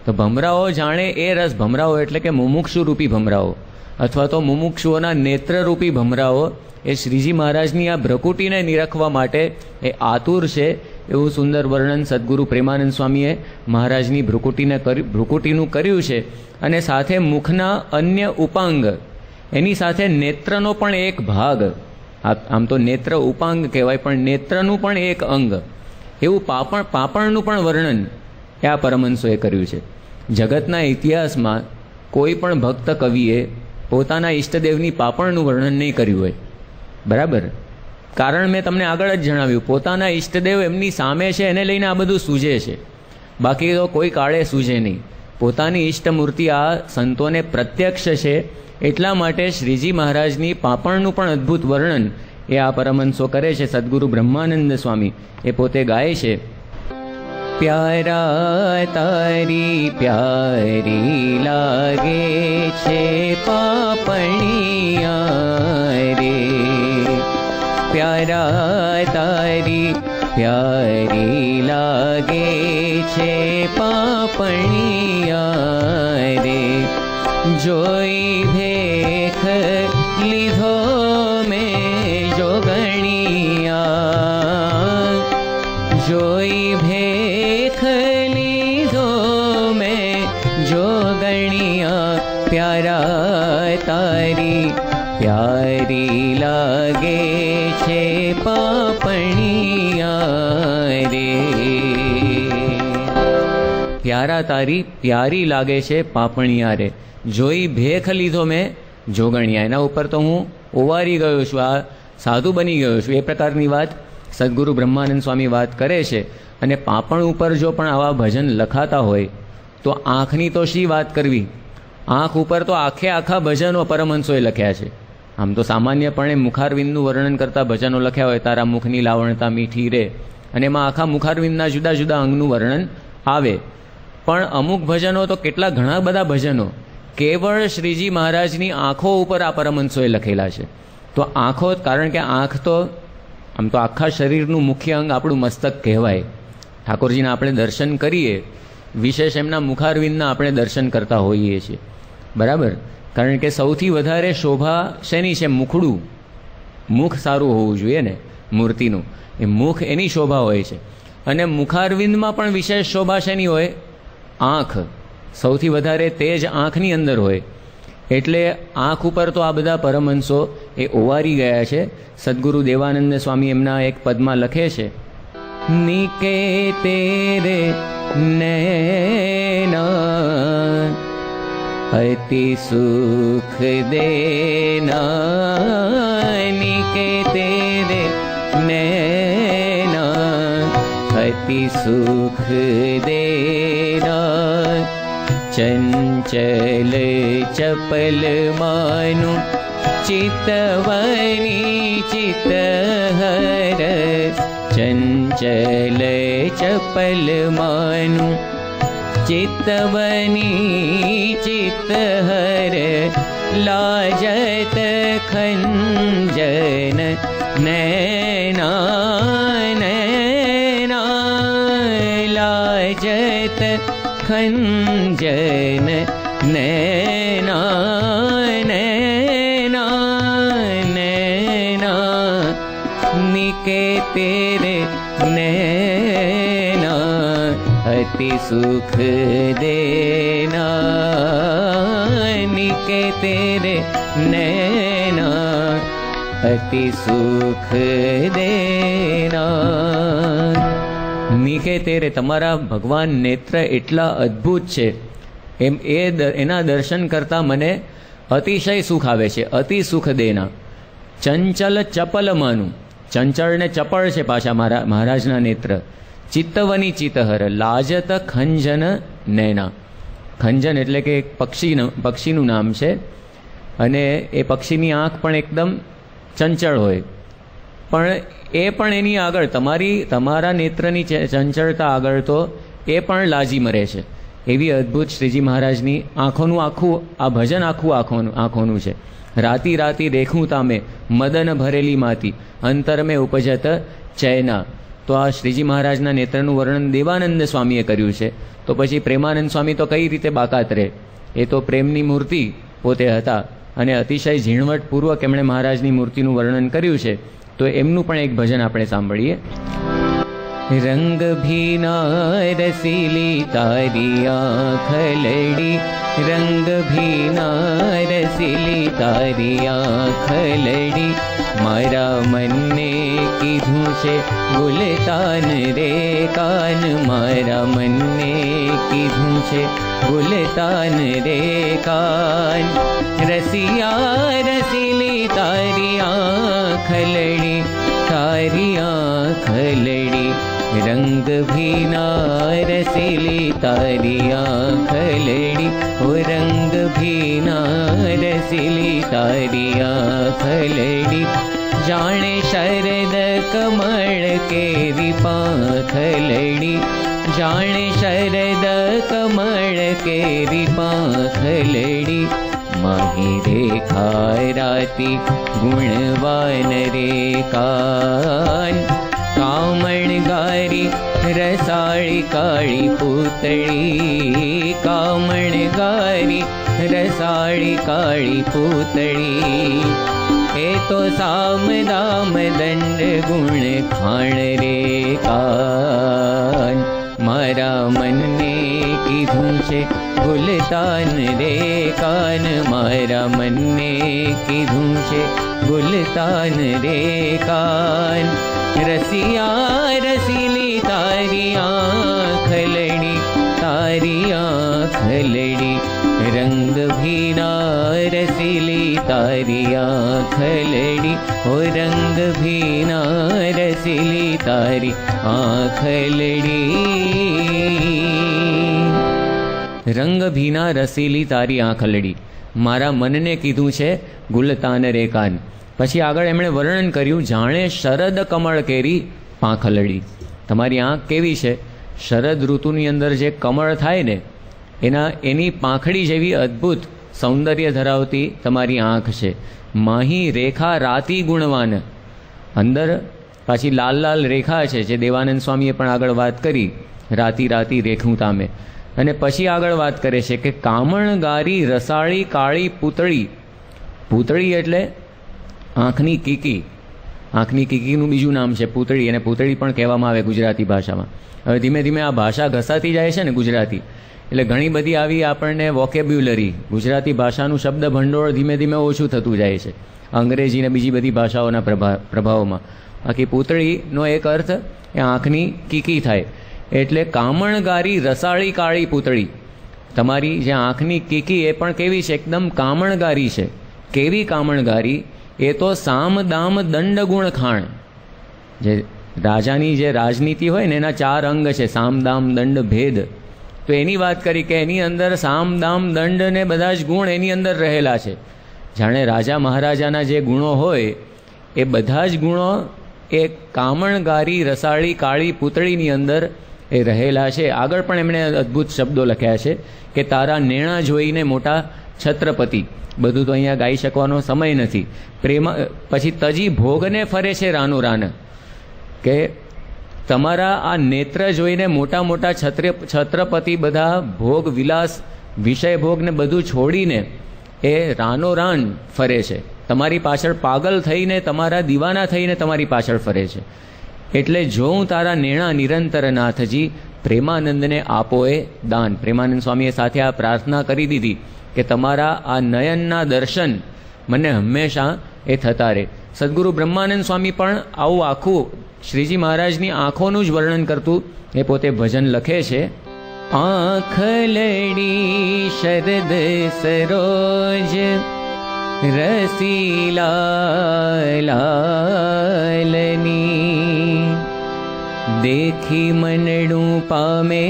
તો ભમરાઓ જાણે એ રસ, ભમરાઓ એટલે કે મુમુક્ષુ રૂપી ભમરાઓ, અથવા તો મુમુક્ષુઓના નેત્રરૂપી ભમરાઓ એ શ્રીજી મહારાજની આ ભ્રકુટીને નિરખવા માટે એ આતુર છે. એવું સુંદર વર્ણન સદગુરુ પ્રેમાનંદ સ્વામીએ મહારાજની ભ્રુકુટીનું કર્યું છે. અને સાથે મુખના અન્ય ઉપાંગ, એની સાથે નેત્રનો પણ એક ભાગ, આમ તો નેત્ર ઉપાંગ કહેવાય, પણ નેત્રનું પણ એક અંગ, એવું પાપણનું પણ વર્ણન એ આ પરમહંસોએ કર્યું છે. જગતના ઇતિહાસમાં કોઈ પણ ભક્ત કવિએ પોતાના ઈષ્ટદેવની પાપણનું વર્ણન નહીં કર્યું હોય, બરાબર? કારણ મેં તમને આગળ જ જણાવ્યું, પોતાના ઈષ્ટદેવ એમની સામે છે, એને લઈને આ બધું સૂઝે છે, બાકી તો કોઈ કાળે સૂઝે નહીં. પોતાની ઈષ્ટમૂર્તિ આ સંતોને પ્રત્યક્ષ છે, એટલા માટે શ્રીજી મહારાજની પાપણનું પણ અદ્ભુત વર્ણન એ આ પરમહંસો કરે છે. સદગુરુ બ્રહ્માનંદ સ્વામી એ પોતે ગાય છે, પ્યારા તારી પ્યારી લાગે છે પાપણિયા રે, પ્યારા તારી પ્યારી લાગે છે પાપણિયા રે, જોઈ ભેખ લીધો મેં જોગણિયા, જોઈ ભેખ લીધો મેં જોગણિયા, પ્યારા તારી પ્યારી લાગે છે પાપણિયા રે, પ્યારા તારી પ્યારી લાગે છે પાપણિયા રે, જોઈ ભેખ લીધો મેં જોગણિયા. એના ઉપર તો હું ઓવારી ગયો છું, આ સાધુ બની ગયો છું, એ પ્રકારની વાત સદગુરુ બ્રહ્માનંદ સ્વામી વાત કરે છે. અને પાપણ ઉપર જો પણ આવા ભજન લખાતા હોય તો આંખની તો શી વાત કરવી, આંખ ઉપર તો આખા ભજનો પરમહંસોએ લખ્યા છે. આમ તો સામાન્યપણે મુખારવિંદનું વર્ણન કરતા ભજનો લખ્યા હોય, તારા મુખની લાવણતા મીઠી રે, અને એમાં આખા મુખારવિંદના જુદા જુદા અંગનું વર્ણન આવે. પણ અમુક ભજનો તો કેટલા ઘણા બધા ભજનો કેવળ શ્રીજી મહારાજની આંખો ઉપર આ પરમહંસોએ લખેલા છે. તો આંખો, કારણ કે આંખ તો આમ તો આખા શરીરનું મુખ્ય અંગ આપણું મસ્તક કહેવાય. ઠાકોરજીના આપણે દર્શન કરીએ, વિશેષ એમના મુખારવિંદના આપણે દર્શન કરતા હોઈએ છીએ, બરાબર? કારણ કે સૌથી વધારે શોભા શેની છે? મુખડું. મુખ સારું હોવું જોઈએ ને મૂર્તિનું, એ મુખ એની શોભા હોય છે. અને મુખારવિંદમાં પણ વિશેષ શોભા શેની હોય? આંખ. સૌથી વધારે તેજ આંખની અંદર હોય. એટલે આંખ ઉપર તો આ બધા પરમહંસો એ ઓવારી ગયા છે. સદગુરુ દેવાનંદ સ્વામી એમના એક પદમાં લખે છે, નિકે તેરે નૈના અતિ સુખ દેના, નિકે તેરે નૈના અતિ સુખ દેના, ચંચલ ચપલ માનું ચિતવની ચિતહર, ચંચલ ચપલ માનું ચિતવની ચિતહર, લાજત ખંજન નૈના નૈના, લાજત ખંજન નૈના નૈના નૈના, નિકે તેરે નૈના અતિ સુખ દેના, નિકે તેરે નૈના અતિ સુખ દેના. નિકે તેરે, તમારા ભગવાન નેત્ર એટલા અદ્ભુત છે, એમ એના દર્શન કરતાં મને અતિશય સુખ આવે છે. અતિ સુખ દેના. ચંચલ ચપલ માનું, ચંચળ ને ચપળ છે પાછા મહારાજના નેત્ર. ચિત્તવની ચિત્તહર, લાજત ખંજન નૈના. ખંજન એટલે કે એક પક્ષીનું નામ છે, અને એ પક્ષીની આંખ પણ એકદમ ચંચળ હોય, પણ એ પણ એની આગળ તમારા નેત્રની ચંચળતા આગળ તો એ પણ લાજી મરે છે. એવી અદ્ભુત શ્રીજી મહારાજની આંખોનું આખું આ ભજન આંખોનું છે. રાતી રાતી દેખું તામે મદન ભરેલી માતી, અંતર મેં ઉપજત ચૈના. તો આ શ્રીજી મહારાજના નેત્રનું વર્ણન દેવાનંદ સ્વામીએ કર્યું છે. તો પછી પ્રેમાનંદ સ્વામી તો કઈ રીતે બાકાત રહે? એ તો પ્રેમની મૂર્તિ પોતે હતા, અને અતિશય ઝીણવટપૂર્વક એમણે મહારાજની મૂર્તિનું વર્ણન કર્યું છે. તો એમનું પણ એક ભજન આપણે સાંભળીએ. रंग भीना रसीली तारी आँखलड़ी, रंग भीना रसीली तारी आँखलड़ी। मारा मन ने कीधुं छे गुलतान रे कान, मारा मन ने कीधुं छे गुलतान रे कान। रसिया रसीली तारी आँखलड़ी, तारी आँखलड़ी। रंग भीना रसीली तारी आँखलड़ी, ओ रंग भीना रसीली तारी आँखलड़ी। जाने शरद कमल केरी पाँखलड़ी, जाने शरद कमल केरी पाँखलड़ी। माही रेखा राती गुणवान रे कान, कामण गारी रसाळी काळी पूतळी, कामण गारी रसाळी काळी पूतळी। ए तो साम दाम दंड गुण खाण रे कान, मारा मन ने कीधुं छे गुलतान रे कान, मारा मन ने कीधुं छे गुलतान रे कान। रसिया रसीली तारी आँखलड़ी, तारी आँखलड़ी। रंग भीना रसीली तारी आँखलड़ी, ओ रंग भीना रसीली तारी आँखलड़ी। रंग भीना रसीली तारी आँखलड़ी, मारा मनने कीधुं छे गुलतान रे कान। पछी आगळ एमणे वर्णन कर्युं, जाणे शरद कमळ केरी પાંખલડી। તમારી આંખ કેવી છે? શરદ ઋતુની અંદર જે કમળ થાય ને એની પાંખડી જેવી અદ્ભુત સૌંદર્ય ધરાવતી તમારી આંખ છે। માહી રેખા રાતી ગુણવાન, અંદર પાછી લાલ લાલ રેખા છે જે દેવાનંદ સ્વામીએ પણ આગળ વાત કરી, રાતી રાતી રેખું તામે। અને પછી આગળ વાત કરે છે કે કામણગારી રસાળી કાળી પૂતળી। પૂતળી એટલે આંખની કીકી, આંખની કીકીનું બીજું નામ છે પૂતળી, અને પૂતળી પણ કહેવામાં આવે ગુજરાતી ભાષામાં। હવે ધીમે ધીમે આ ભાષા ઘસાતી જાય છે ને ગુજરાતી, એટલે ઘણી બધી આવી આપણને વોકેબ્યુલરી, ગુજરાતી ભાષાનું શબ્દ ભંડોળ ધીમે ધીમે ઓછું થતું જાય છે અંગ્રેજી ને બીજી બધી ભાષાઓના પ્રભાવમાં। બાકી પૂતળીનો એક અર્થ એ આંખની કીકી થાય, એટલે કામણગારી રસાળી કાળી પૂતળી। તમારી જે આંખની કીકી એ પણ કેવી છે? એકદમ કામણગારી છે। કેવી કામણગારી? એ તો સામ દામ દંડ ગુણ ખાણ। જે રાજાની જે રાજનીતિ હોય ને એના 4 અંગ છે, સામ દામ દંડ ભેદ। તો એની વાત કરી કે એની અંદર સામ દામ દંડ ને બધા જ ગુણ એની અંદર રહેલા છે। જાણે રાજા મહારાજાના જે ગુણો હોય એ બધા જ ગુણો એ કામણગારી રસાળી કાળી પૂતળીની અંદર એ રહેલા છે। આગળ પણ એમણે અદ્ભુત શબ્દો લખ્યા છે કે તારા નેણા જોઈને મોટા છત્રપતિ। બધું તો અહીંયા ગાઈ શકવાનો સમય નથી। પ્રેમ પછી તજી ભોગને ફરે છે રાનો રાન, કે તમારા આ નેત્ર જોઈને મોટા મોટા છત્રપતિ બધા ભોગ વિલાસ વિષય ભોગને બધું છોડીને એ રાનો રાન ફરે છે, તમારી પાછળ પાગલ થઈને, તમારા દીવાના થઈને તમારી પાછળ ફરે છે। એટલે જોઉં તારા નેણા નિરંતર નાથજી, પ્રેમાનંદને આપો એ દાન। પ્રેમાનંદ સ્વામીએ સાથે આ પ્રાર્થના કરી દીધી કે તમારા આ નયનના દર્શન મને હંમેશા એ થતા રહે। સદગુરુ બ્રહ્માનંદ સ્વામી પણ આવું આખું શ્રીજી મહારાજની આંખોનું જ વર્ણન કરતું એ પોતે ભજન લખે છે। આંખલડી શરદ સરોજ રસીલા લાલની, દેખી મનડું પામે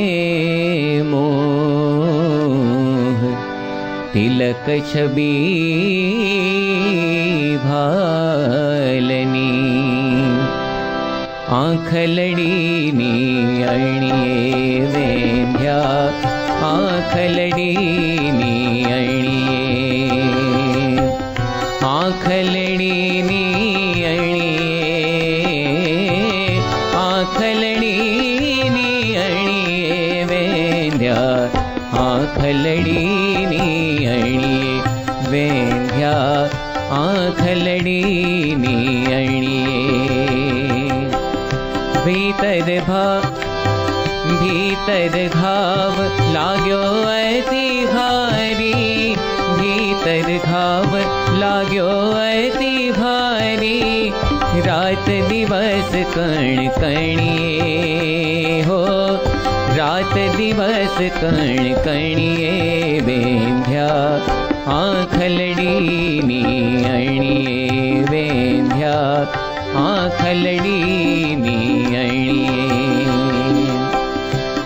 મોહ, તિલક છબી ભાલની। આંખલડીની અણીએ વેંધ્યા, આંખલડીની અણીએ, આંખલડીની અણીએ, આંખલડીની અણીએ વેંધ્યા, આંખલડીની અણીએ વેંધ્યા, આંખલડીની અણીએ। ભીતર भीतर घाव लाग्यो अति भारी, भीतर घाव लाग्यो अति भारी, रात दिवस कण कणिए हो, रात दिवस कण कणिए वेंध्या आखलडीनी अणिए वेंध्या आखलडीनी अणिए।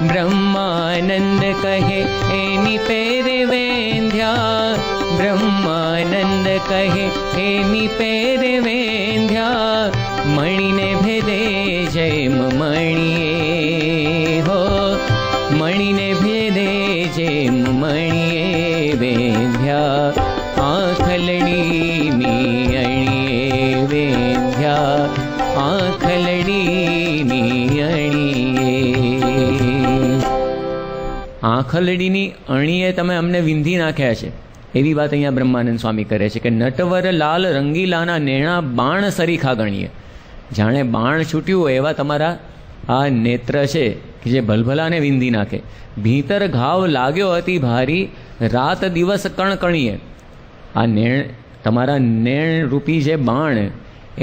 ब्रह्मानंद कहे एनी पेर वेंध्या, ब्रह्मानंद कहे एनी पेर वेंध्या, मणि ने भेदे जैम मणिए हो, मणि ने भेदे जैम मणिए वेंध्या आखलडीनी अणिए वेंध्या आखलडीनी अणिए। આંખલડીની અણીએ તમે અમને વિંધી નાખ્યા છે, એવી વાત અહીંયા બ્રહ્માનંદ સ્વામી કરે છે કે નટવર લાલ રંગીલાના નેણા બાણ સરીખા ગણીએ, જાણે બાણ છૂટ્યું હોય એવા તમારા આ નેત્ર છે કે જે ભલભલાને વિંધી નાખે। ભીતર ઘાવ લાગ્યો અતિ ભારી, રાત દિવસ કણકણીએ, આ નેણ તમારા નેણ રૂપી જે બાણ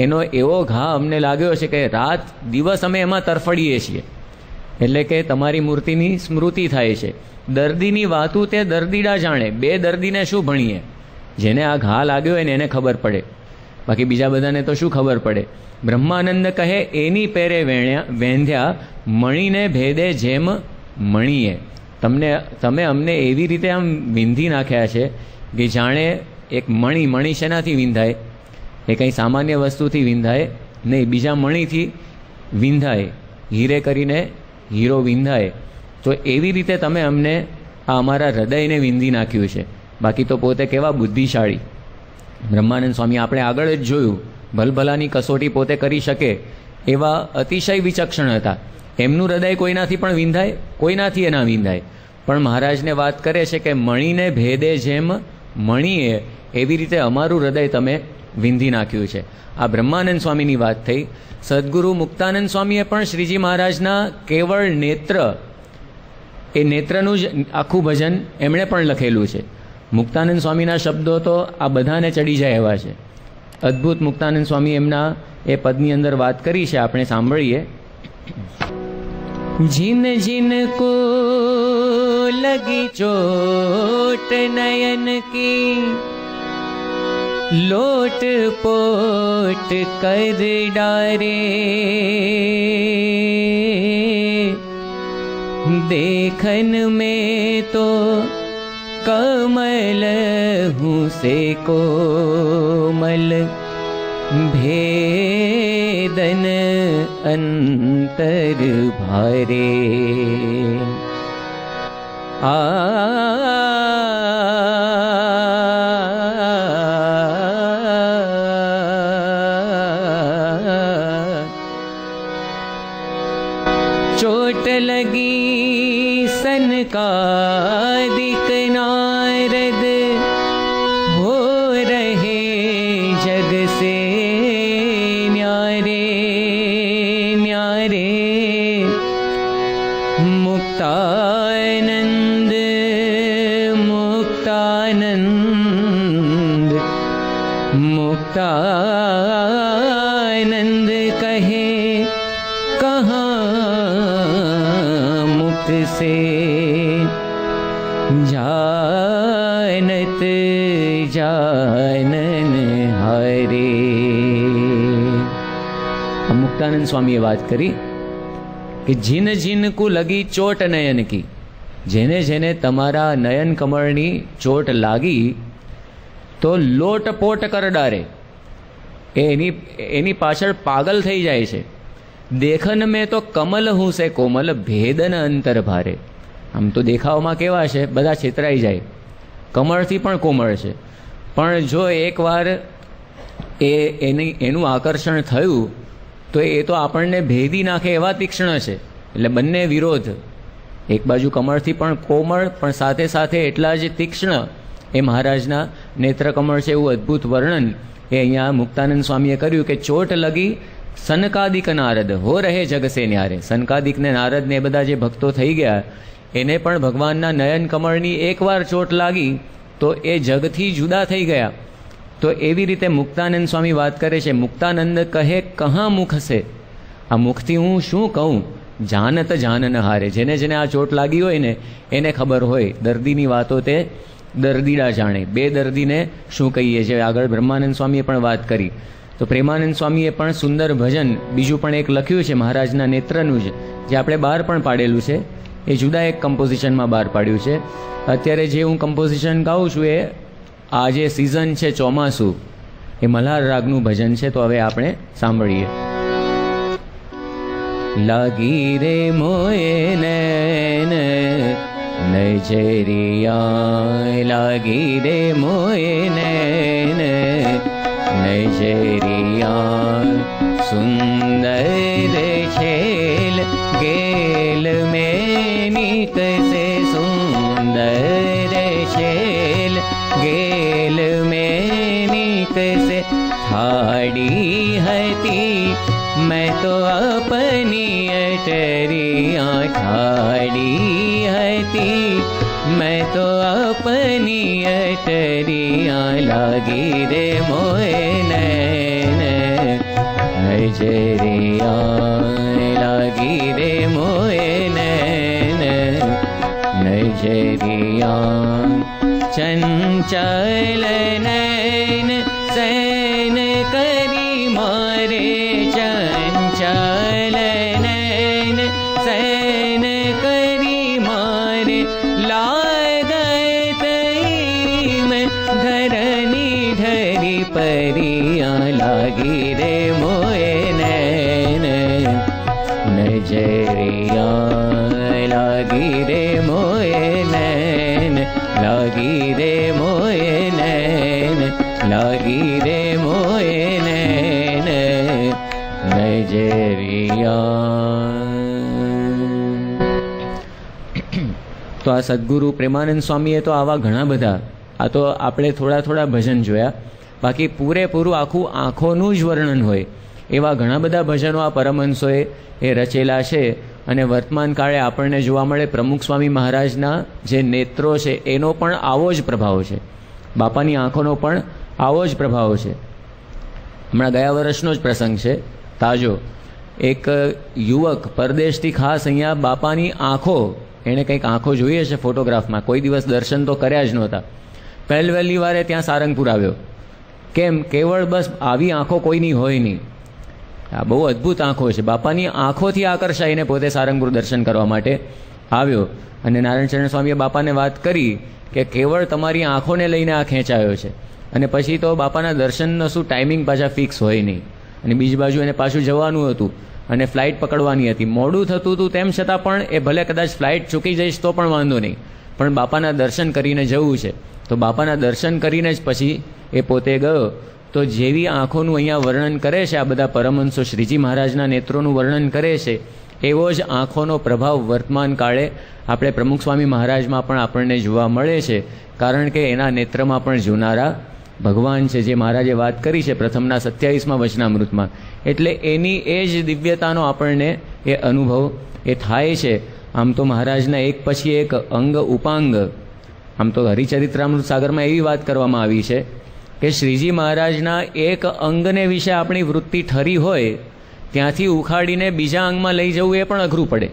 એનો એવો ઘા અમને લાગ્યો છે કે રાત દિવસ અમે એમાં તરફડીએ છીએ, એટલે કે તમારી મૂર્તિની સ્મૃતિ થાય છે। દર્દીની વાતું તે દર્દીડા જાણે, બે દર્દીને શું ભણીએ, જેને આ ઘા લાગ્યો હોય ને એને ખબર પડે, બાકી બીજા બધાને તો શું ખબર પડે। બ્રહ્માનંદ કહે એની પેરે વેંધ્યા, મણીને ભેદે જેમ મણીએ, તમે અમને એવી રીતે આમ વિંધી નાખ્યા છે કે જાણે એક મણી, મણી શેનાથી વિંધાય, એ કંઈ સામાન્ય વસ્તુથી વિંધાય નહીં, બીજા મણીથી વિંધાય, હીરે કરીને હીરો વિંધાય, તો એવી રીતે તમે અમને આ અમારા હૃદયને વિંધી નાખ્યું છે, બાકી તો પોતે કેવા બુદ્ધિશાળી। બ્રહ્માનંદ સ્વામી આપણે આગળ જ જોયું, ભલભલાની કસોટી પોતે કરી શકે એવા અતિશય વિચક્ષણ હતા, એમનું હૃદય કોઈનાથી પણ વિંધાય, કોઈનાથી ના વિંધાય, પણ મહારાજને વાત કરે છે કે મણીને ભેદે જેમ મણીએ, એવી રીતે અમારું હૃદય તમે વિંધી નાખ્યું છે। આ બ્રહ્માનંદ સ્વામીની વાત થઈ। સદગુરુ મુક્તાનંદ સ્વામીએ પણ શ્રીજી મહારાજના કેવળ નેત્ર, એ નેત્રનું જ આખું ભજન એમણે પણ લખેલું છે। મુક્તાનંદ સ્વામીના શબ્દો તો આ બધાને ચડી જાય એવા છે, અદ્ભુત મુક્તાનંદ સ્વામી એમના એ પદની અંદર વાત કરી છે, આપણે સાંભળીએ। जिन जिन को लगी चोट नयन की, लोट पोट कर डारे, देखन में तो कमल हूँ से कोमल, भेदन अंतर भारे। चोट लगी सनकादिक नारद, हो रहे जग से न्यारे न्यारे, मुक्तानंद मुक्तानंद मुक्तानंद कहे कहाँ मुक्त से जानत जानन हरे। मुक्तानंद स्वामी बात करी कि जिन जिन को लगी चोट नयन की, जेने जेने तमारा नयन कमळनी चोट लागी तो लोटपोट कर डारे, एनी पाछळ पागल थई जाय छे। देखन में तो कमल हूँ से कोमल, भेदन अंतर भारे। आम तो देखावमां केवा छे, बधा छेतराई जाय, कमळथी पण कोमळ छे, पण जो एक वार एनुं आकर्षण थयुं तो ए तो आपणने भेदी नाखे एवा तीक्ष्ण छे, એટલે બંને વિરોધ, એક બાજુ કમળથી પણ કોમળ પણ સાથે સાથે એટલા જ તીક્ષ્ણ એ મહારાજના નેત્રકમળ છે, એવું અદ્ભુત વર્ણન એ અહીંયા મુક્તાનંદ સ્વામીએ કર્યું કે ચોટ લગી સનકાદિક નારદ હો રહે જગ સે ન્યારે. સનકાદિક ને નારદ ને એ બધા જે ભક્તો થઈ ગયા, એને પણ ભગવાનના નયન કમળની એકવાર ચોટ લાગી તો એ જગથી જુદા થઈ ગયા. તો એવી રીતે મુક્તાનંદ સ્વામી વાત કરે છે, મુક્તાનંદ કહે કહા મુખ સે, આ મુખથી હું શું કહું, જાનત જાનન હારે. જેને જેને આ ચોટ લાગી હોય ને એને ખબર હોય, દર્દીની વાતો તે દર્દીડા જાણે. બે દર્દીને શું કહીએ છીએ, આગળ બ્રહ્માનંદ સ્વામીએ પણ વાત કરી. તો પ્રેમાનંદ સ્વામીએ પણ સુંદર ભજન બીજું પણ એક લખ્યું છે મહારાજના નેત્રનું જ, જે આપણે બહાર પણ પાડેલું છે. એ જુદા એક કમ્પોઝિશનમાં બહાર પાડ્યું છે. અત્યારે જે હું કમ્પોઝિશન ગાઉં છું એ આ જે સિઝન છે ચોમાસું, એ મલ્હાર રાગનું ભજન છે. તો હવે આપણે સાંભળીએ. લાગી રે મોએ નૈન નજરિયા, લાગી રે મોએ નૈન નજરિયા, સુંદર છેલ ગેલ મેં નિકસે, સુંદર છેલ ગેલ મેં નિકસે, થાડી હતી मैं तो अपनी अटरियाँ ठाड़ी हती, मैं तो अपनी अटरियाँ, लागी रे मोए नैन नजरियाँ, लागी रे मोए नैन नजरियाँ, चंचल नैन सैन करी मारे, चंचल नैन सैन करी मारे, लागत में धरनी धरी परियाँ, लागी रे मोए नैन नजरियाँ, लागी रे मोए नैन, लागी रे मोए नैन, लागी रे मोए नैन नजरिया. તો આ સદગુરુ પ્રેમાનંદ સ્વામીએ તો આવા ઘણા બધા, આ તો આપણે થોડા થોડા ભજન જોયા, બાકી પૂરેપૂરું આખું આંખોનું જ વર્ણન હોય એવા ઘણા બધા ભજનો આ પરમહંસોએ એ રચેલા છે. અને વર્તમાન કાળે આપણને જોવા મળે પ્રમુખ સ્વામી મહારાજના જે નેત્રો છે એનો પણ આવો જ પ્રભાવ છે, બાપાની આંખોનો પણ આવો જ પ્રભાવ છે. હમણાં ગયા વર્ષનો જ પ્રસંગ છે તાજો. એક યુવક પરદેશથી ખાસ અહીંયા બાપાની આંખો, એણે કંઈક આંખો જોઈએ છે ફોટોગ્રાફમાં, કોઈ દિવસ દર્શન તો કર્યા જ નહોતા. પહેલી વારે ત્યાં સારંગપુર આવ્યો. કેમ? કેવળ બસ આવી આંખો કોઈની હોય નહીં. આ બહુ અદ્ભુત આંખો છે. બાપાની આંખોથી આકર્ષાઈને પોતે સારંગપુર દર્શન કરવા માટે આવ્યો. અને નારાયણ સ્વામીએ બાપાને વાત કરી કે કેવળ તમારી આંખોને લઈને આ ખેંચાયો છે. અને પછી તો બાપાના દર્શનનો શું ટાઈમિંગ પાછા ફિક્સ હોય નહીં. અને બીજી બાજુ એને પાછું જવાનું હતું અને ફ્લાઇટ પકડવાની હતી. મોડું થતું હતું તેમ છતાં પણ એ ભલે કદાચ ફ્લાઇટ ચૂકી જઈશ તો પણ વાંધો નહીં, પણ બાપાના દર્શન કરીને જવું છે. તો બાપાના દર્શન કરીને જ પછી એ પોતે ગયો. તો જેવી આંખોનું અહીંયા વર્ણન કરે છે આ બધા પરમહંસો, શ્રીજી મહારાજના નેત્રોનું વર્ણન કરે છે, એવો જ આંખોનો પ્રભાવ વર્તમાન કાળે આપણે પ્રમુખ સ્વામી મહારાજમાં પણ આપણને જોવા મળે છે. કારણ કે એના નેત્રમાં પણ જોનારા ભગવાન છે, જે મહારાજે વાત કરી છે પ્રથમના 27મા વચનામૃતમાં. એટલે એની એ જ દિવ્યતાનો આપણને એ અનુભવ એ થાય છે. આમ તો મહારાજના એક પછી એક અંગ ઉપાંગ, આમ તો હરિચરિત્રામૃત સાગરમાં એવી વાત કરવામાં આવી છે કે શ્રીજી મહારાજના એક અંગને વિશે આપણી વૃત્તિ ઠરી હોય ત્યાંથી ઉખાડીને બીજા અંગમાં લઈ જવું એ પણ અઘરું પડે,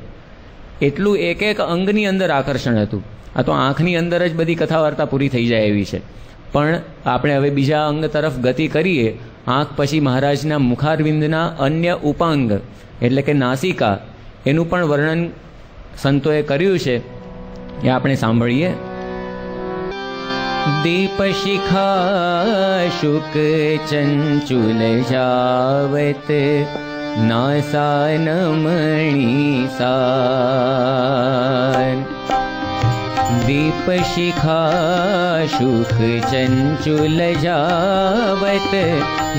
એટલું એક એક અંગની અંદર આકર્ષણ હતું. આ તો આંખની અંદર જ બધી કથા વાર્તા પૂરી થઈ જાય એવી છે. પણ આપણે હવે બીજા અંગ તરફ ગતિ કરીએ. આંખ પછી મહારાજના મુખારવિંદના અન્ય ઉપાંગ એટલે કે નાસિકા, એનું પણ વર્ણન સંતોએ કર્યું છે, એ આપણે સાંભળીએ. दीप शिखा शुक चंचुल जावत नासा नमणि सार. दीप शिखा शुक चंचुल जावत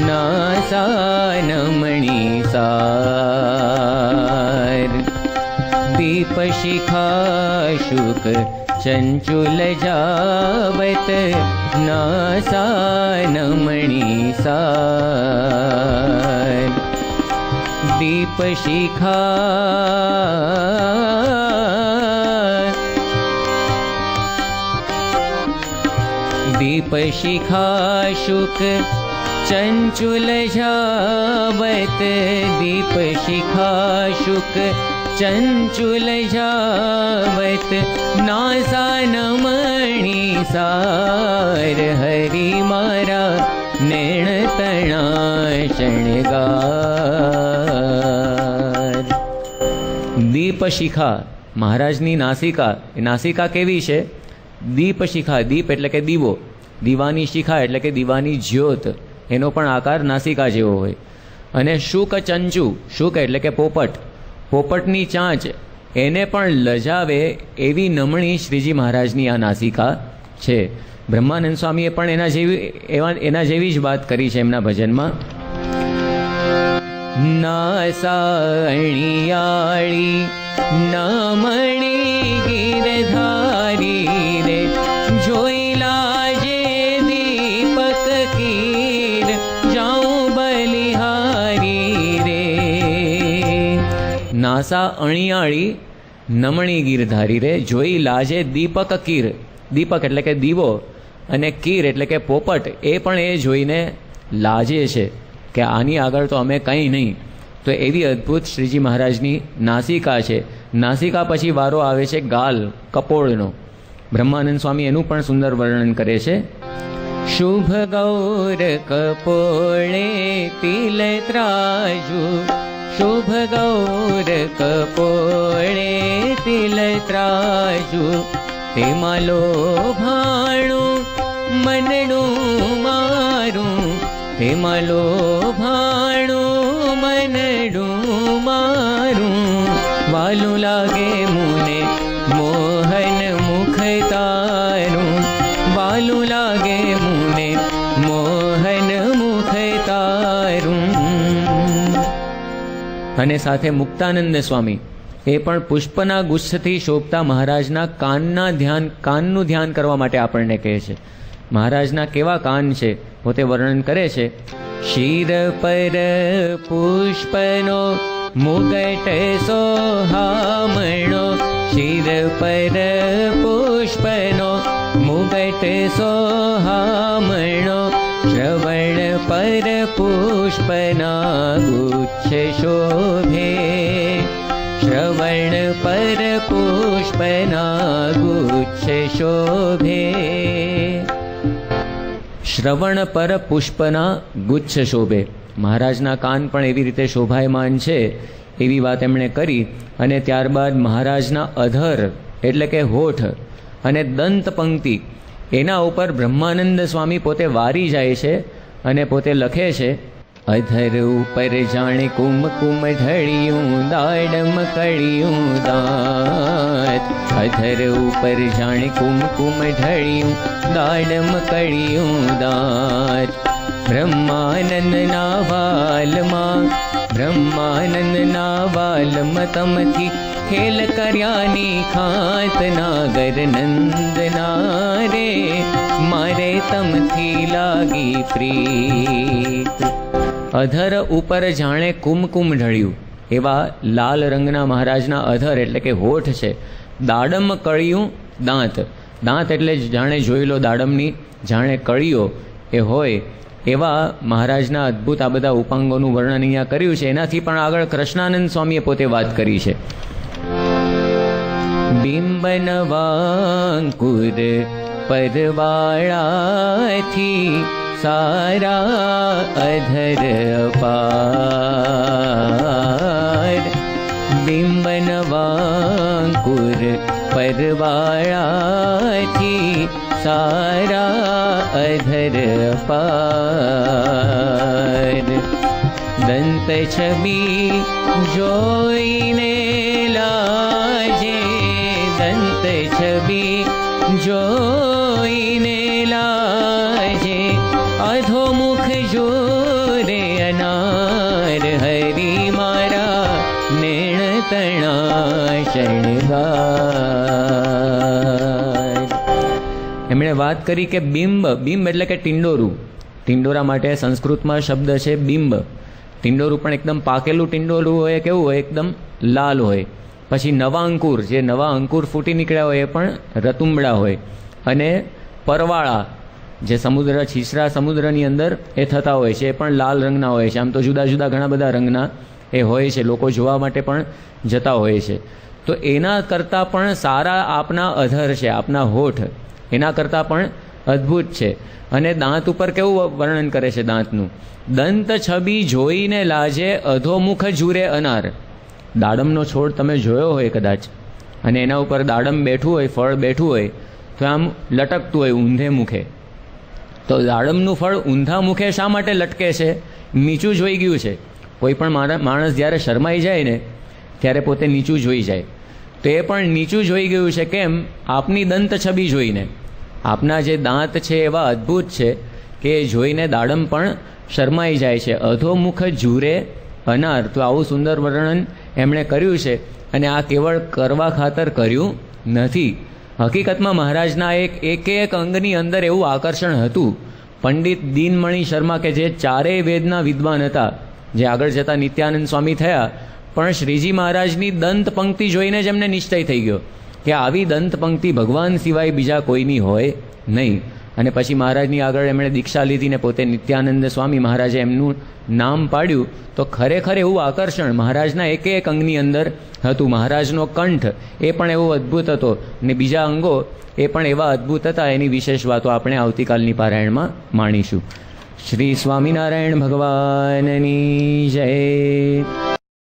नासा नमणि सार. दीप शिखा शुक चंचुल जावत नासा नमणि सार. દીપ શિખા દીપ શિખા શુક ચંચુલ જાવત દીપ શિખા શુક ચંચુલ જાવત નાસા નમણી સાર હરિ મારા નેણ તણા શણગાર. દીપ શિખા મહારાજની નાસિકા. એ નાસિકા કેવી છે? દીપ શિખા. દીપ એટલે કે દીવો, દીવાની શિખા એટલે કે દીવાની જ્યોત, એનો પણ આકાર નાસિકા જેવો હોય. અને શુક ચંચુ, શુક એટલે કે પોપટ, પોપટની ચાંચ એને પણ લજાવે એવી નમણી શ્રીજી મહારાજની આ નાસિકા છે. બ્રહ્માનંદ સ્વામીએ પણ એના જેવી જ વાત કરી છે એમના ભજનમાં. નાસાણિયાળી નમણી ગીરધારી રે જોઈ લાજે દીપક કીર જાઉં બલિહારી રે. નાસા અણિયાળી નમણી ગીરધારી રે જોઈ લાજે દીપક કીર. દીપક એટલે કે દીવો અને કીર એટલે કે પોપટ, એ પણ એ જોઈને લાજે છે કે આની આગળ તો અમે કંઈ નહીં. તો એવી અદ્ભુત શ્રીજી મહારાજની નાસિકા છે. નાસિકા પછી વારો આવે છે ગાલ, કપોળનો. બ્રહ્માનંદ સ્વામી એનું પણ સુંદર વર્ણન કરે છે. શુભ ગૌર કપોળે તિલ ત્રાજુ, શુભ ગૌર કપોળે તિલ ત્રાજુ, તેમાં લોભાણું મનડું મારું, તેમાં લોભાણું મનડું મારું, વાલું લાગે મુને મોહન મુખ તારું, વાલું લાગે મુને મોહન મુખ તારું. અને સાથે મુક્તાનંદ સ્વામી એ પણ પુષ્પના ગુચ્છથી શોભતા મહારાજના કાનનું ધ્યાન કરવા માટે આપણને કહે છે. મહારાજના કેવા કાન છે પોતે વર્ણન કરે છે. શિર પર પુષ્પનો મુગટ સોહામણો, શિર પર પુષ્પનો મુગટ સોહામણો, શ્રવણ પર પુષ્પના ગુચ્છ શોભે, શ્રવણ પર પુષ્પના ગુચ્છ શોભે. શ્રવણ પર પુષ્પના ગુચ્છ શોભે. મહારાજના કાન પણ એવી રીતે શોભાયમાન છે એવી વાત એમણે કરી. અને ત્યારબાદ મહારાજના અધર એટલે કે હોઠ અને દંત પંક્તિ એના ઉપર બ્રહ્માનંદ સ્વામી પોતે વારી જાય છે અને પોતે લખે છે. અધર ઉપર જાણે કુમકુમ ઢળિયું દાડમ કળિયું દાંત, અધર ઉપર જાણે કુમકુમ ઢળિયું દાડમ કળિયું દાંત. બ્રહ્માનંદના વાલમાં, બ્રહ્માનંદના વાલમાં તમથી ખેલ કર્યાની ખાત નાગર નંદના રે, મારે તમથી લાગી પ્રીત. અધર ઉપર જાણે કુમકુમ ઢળ્યું એવા લાલ રંગના મહારાજના અધર એટલે કે હોઠ છે. દાડમ કળિયું દાંત, દાંત એટલે જાણે જોઈ લો દાડમની જાણે કળીઓ એ હોય એવા મહારાજના અદ્ભુત આ બધા ઉપાંગોનું વર્ણન અહીંયા કર્યું છે. એનાથી પણ આગળ કૃષ્ણાનંદ સ્વામીએ પોતે વાત કરી છે. બિંબનવાંકુર પરવાળાથી સારા અધર અપાર, બિંબનવાંકુર પરવાળાથી સારા અધર અપાર. દંત છબી જોઈને લાજે, દંત છબી જોઈને લાજે, અધોમુખ જોરે અનાર, હરિ મારા નેણ તણા શણગાર. એમણે વાત કરી કે બિંબ, બિંબ એટલે કે ટિંડોરું. ટિંડોરા માટે સંસ્કૃતમાં શબ્દ છે બિંબ. ટિંડોરું પણ એકદમ પાકેલું ટિંડોરું હોય કેવું હોય, એકદમ લાલ હોય. પછી નવા અંકુર, જે નવા અંકુર ફૂટી નીકળ્યા હોય એ પણ રતુંબડા હોય. અને પરવાળા, જે સમુદ્ર છીછરા સમુદ્રની અંદર એ થતા હોય છે, એ પણ લાલ રંગના હોય છે. આમ તો જુદા જુદા ઘણા બધા રંગના એ હોય છે, લોકો જોવા માટે પણ જતા હોય છે. તો એના કરતાં પણ સારા આપના અધર છે, આપના હોઠ એના કરતાં પણ અદ્ભુત છે. અને દાંત ઉપર કેવું વર્ણન કરે છે દાંતનું, દંત છબી જોઈને લાજે અધોમુખ જુરે અનાર. દાડમનો છોડ તમે જોયો હોય કદાચ, અને એના ઉપર દાડમ બેઠું હોય, ફળ બેઠું હોય, તો આમ લટકતું હોય ઊંધે મુખે. તો દાડમનું ફળ ઊંધા મુખે શા માટે લટકે છે? નીચું જોઈ ગયું છે. કોઈ પણ માણસ જ્યારે શરમાઈ જાય ને ત્યારે પોતે નીચું જોઈ જાય. તો એ પણ નીચું જોઈ ગયું છે. કેમ? આપની દંત છબી જોઈને. આપના જે દાંત છે એવા અદ્ભુત છે કે એ જોઈને દાડમ પણ શરમાઈ જાય છે. અધોમુખ જુરે અનાર. તો આવું સુંદર વર્ણન એમણે કર્યું છે. અને આ કેવળ કરવા ખાતર કર્યું નથી. હકીકતમાં મહારાજના એક અંગની અંદર એવું આકર્ષણ હતું. પંડિત દીનમણી શર્મા, કે જે ચારેય વેદના વિદ્વાન હતા, જે આગળ જતાં નિત્યાનંદ સ્વામી થયા, પણ શ્રીજી મહારાજની દંત પંક્તિ જોઈને જ એમને નિશ્ચય થઈ ગયો કે આવી દંત પંક્તિ ભગવાન સિવાય બીજા કોઈની હોય નહીં. અને પછી મહારાજની આગળ એમણે દીક્ષા લીધી ને પોતે નિત્યાનંદ સ્વામી મહારાજે એમનું નામ પાડ્યું. તો ખરેખર એવું આકર્ષણ મહારાજના એક અંગની અંદર હતું. મહારાજનો કંઠ એ પણ એવો અદ્ભુત હતો, ને બીજા અંગો એ પણ એવા અદ્ભુત હતા. એની વિશેષ વાતો આપણે આવતીકાલની પારાયણમાં માણીશું. શ્રી સ્વામિનારાયણ ભગવાનની જય.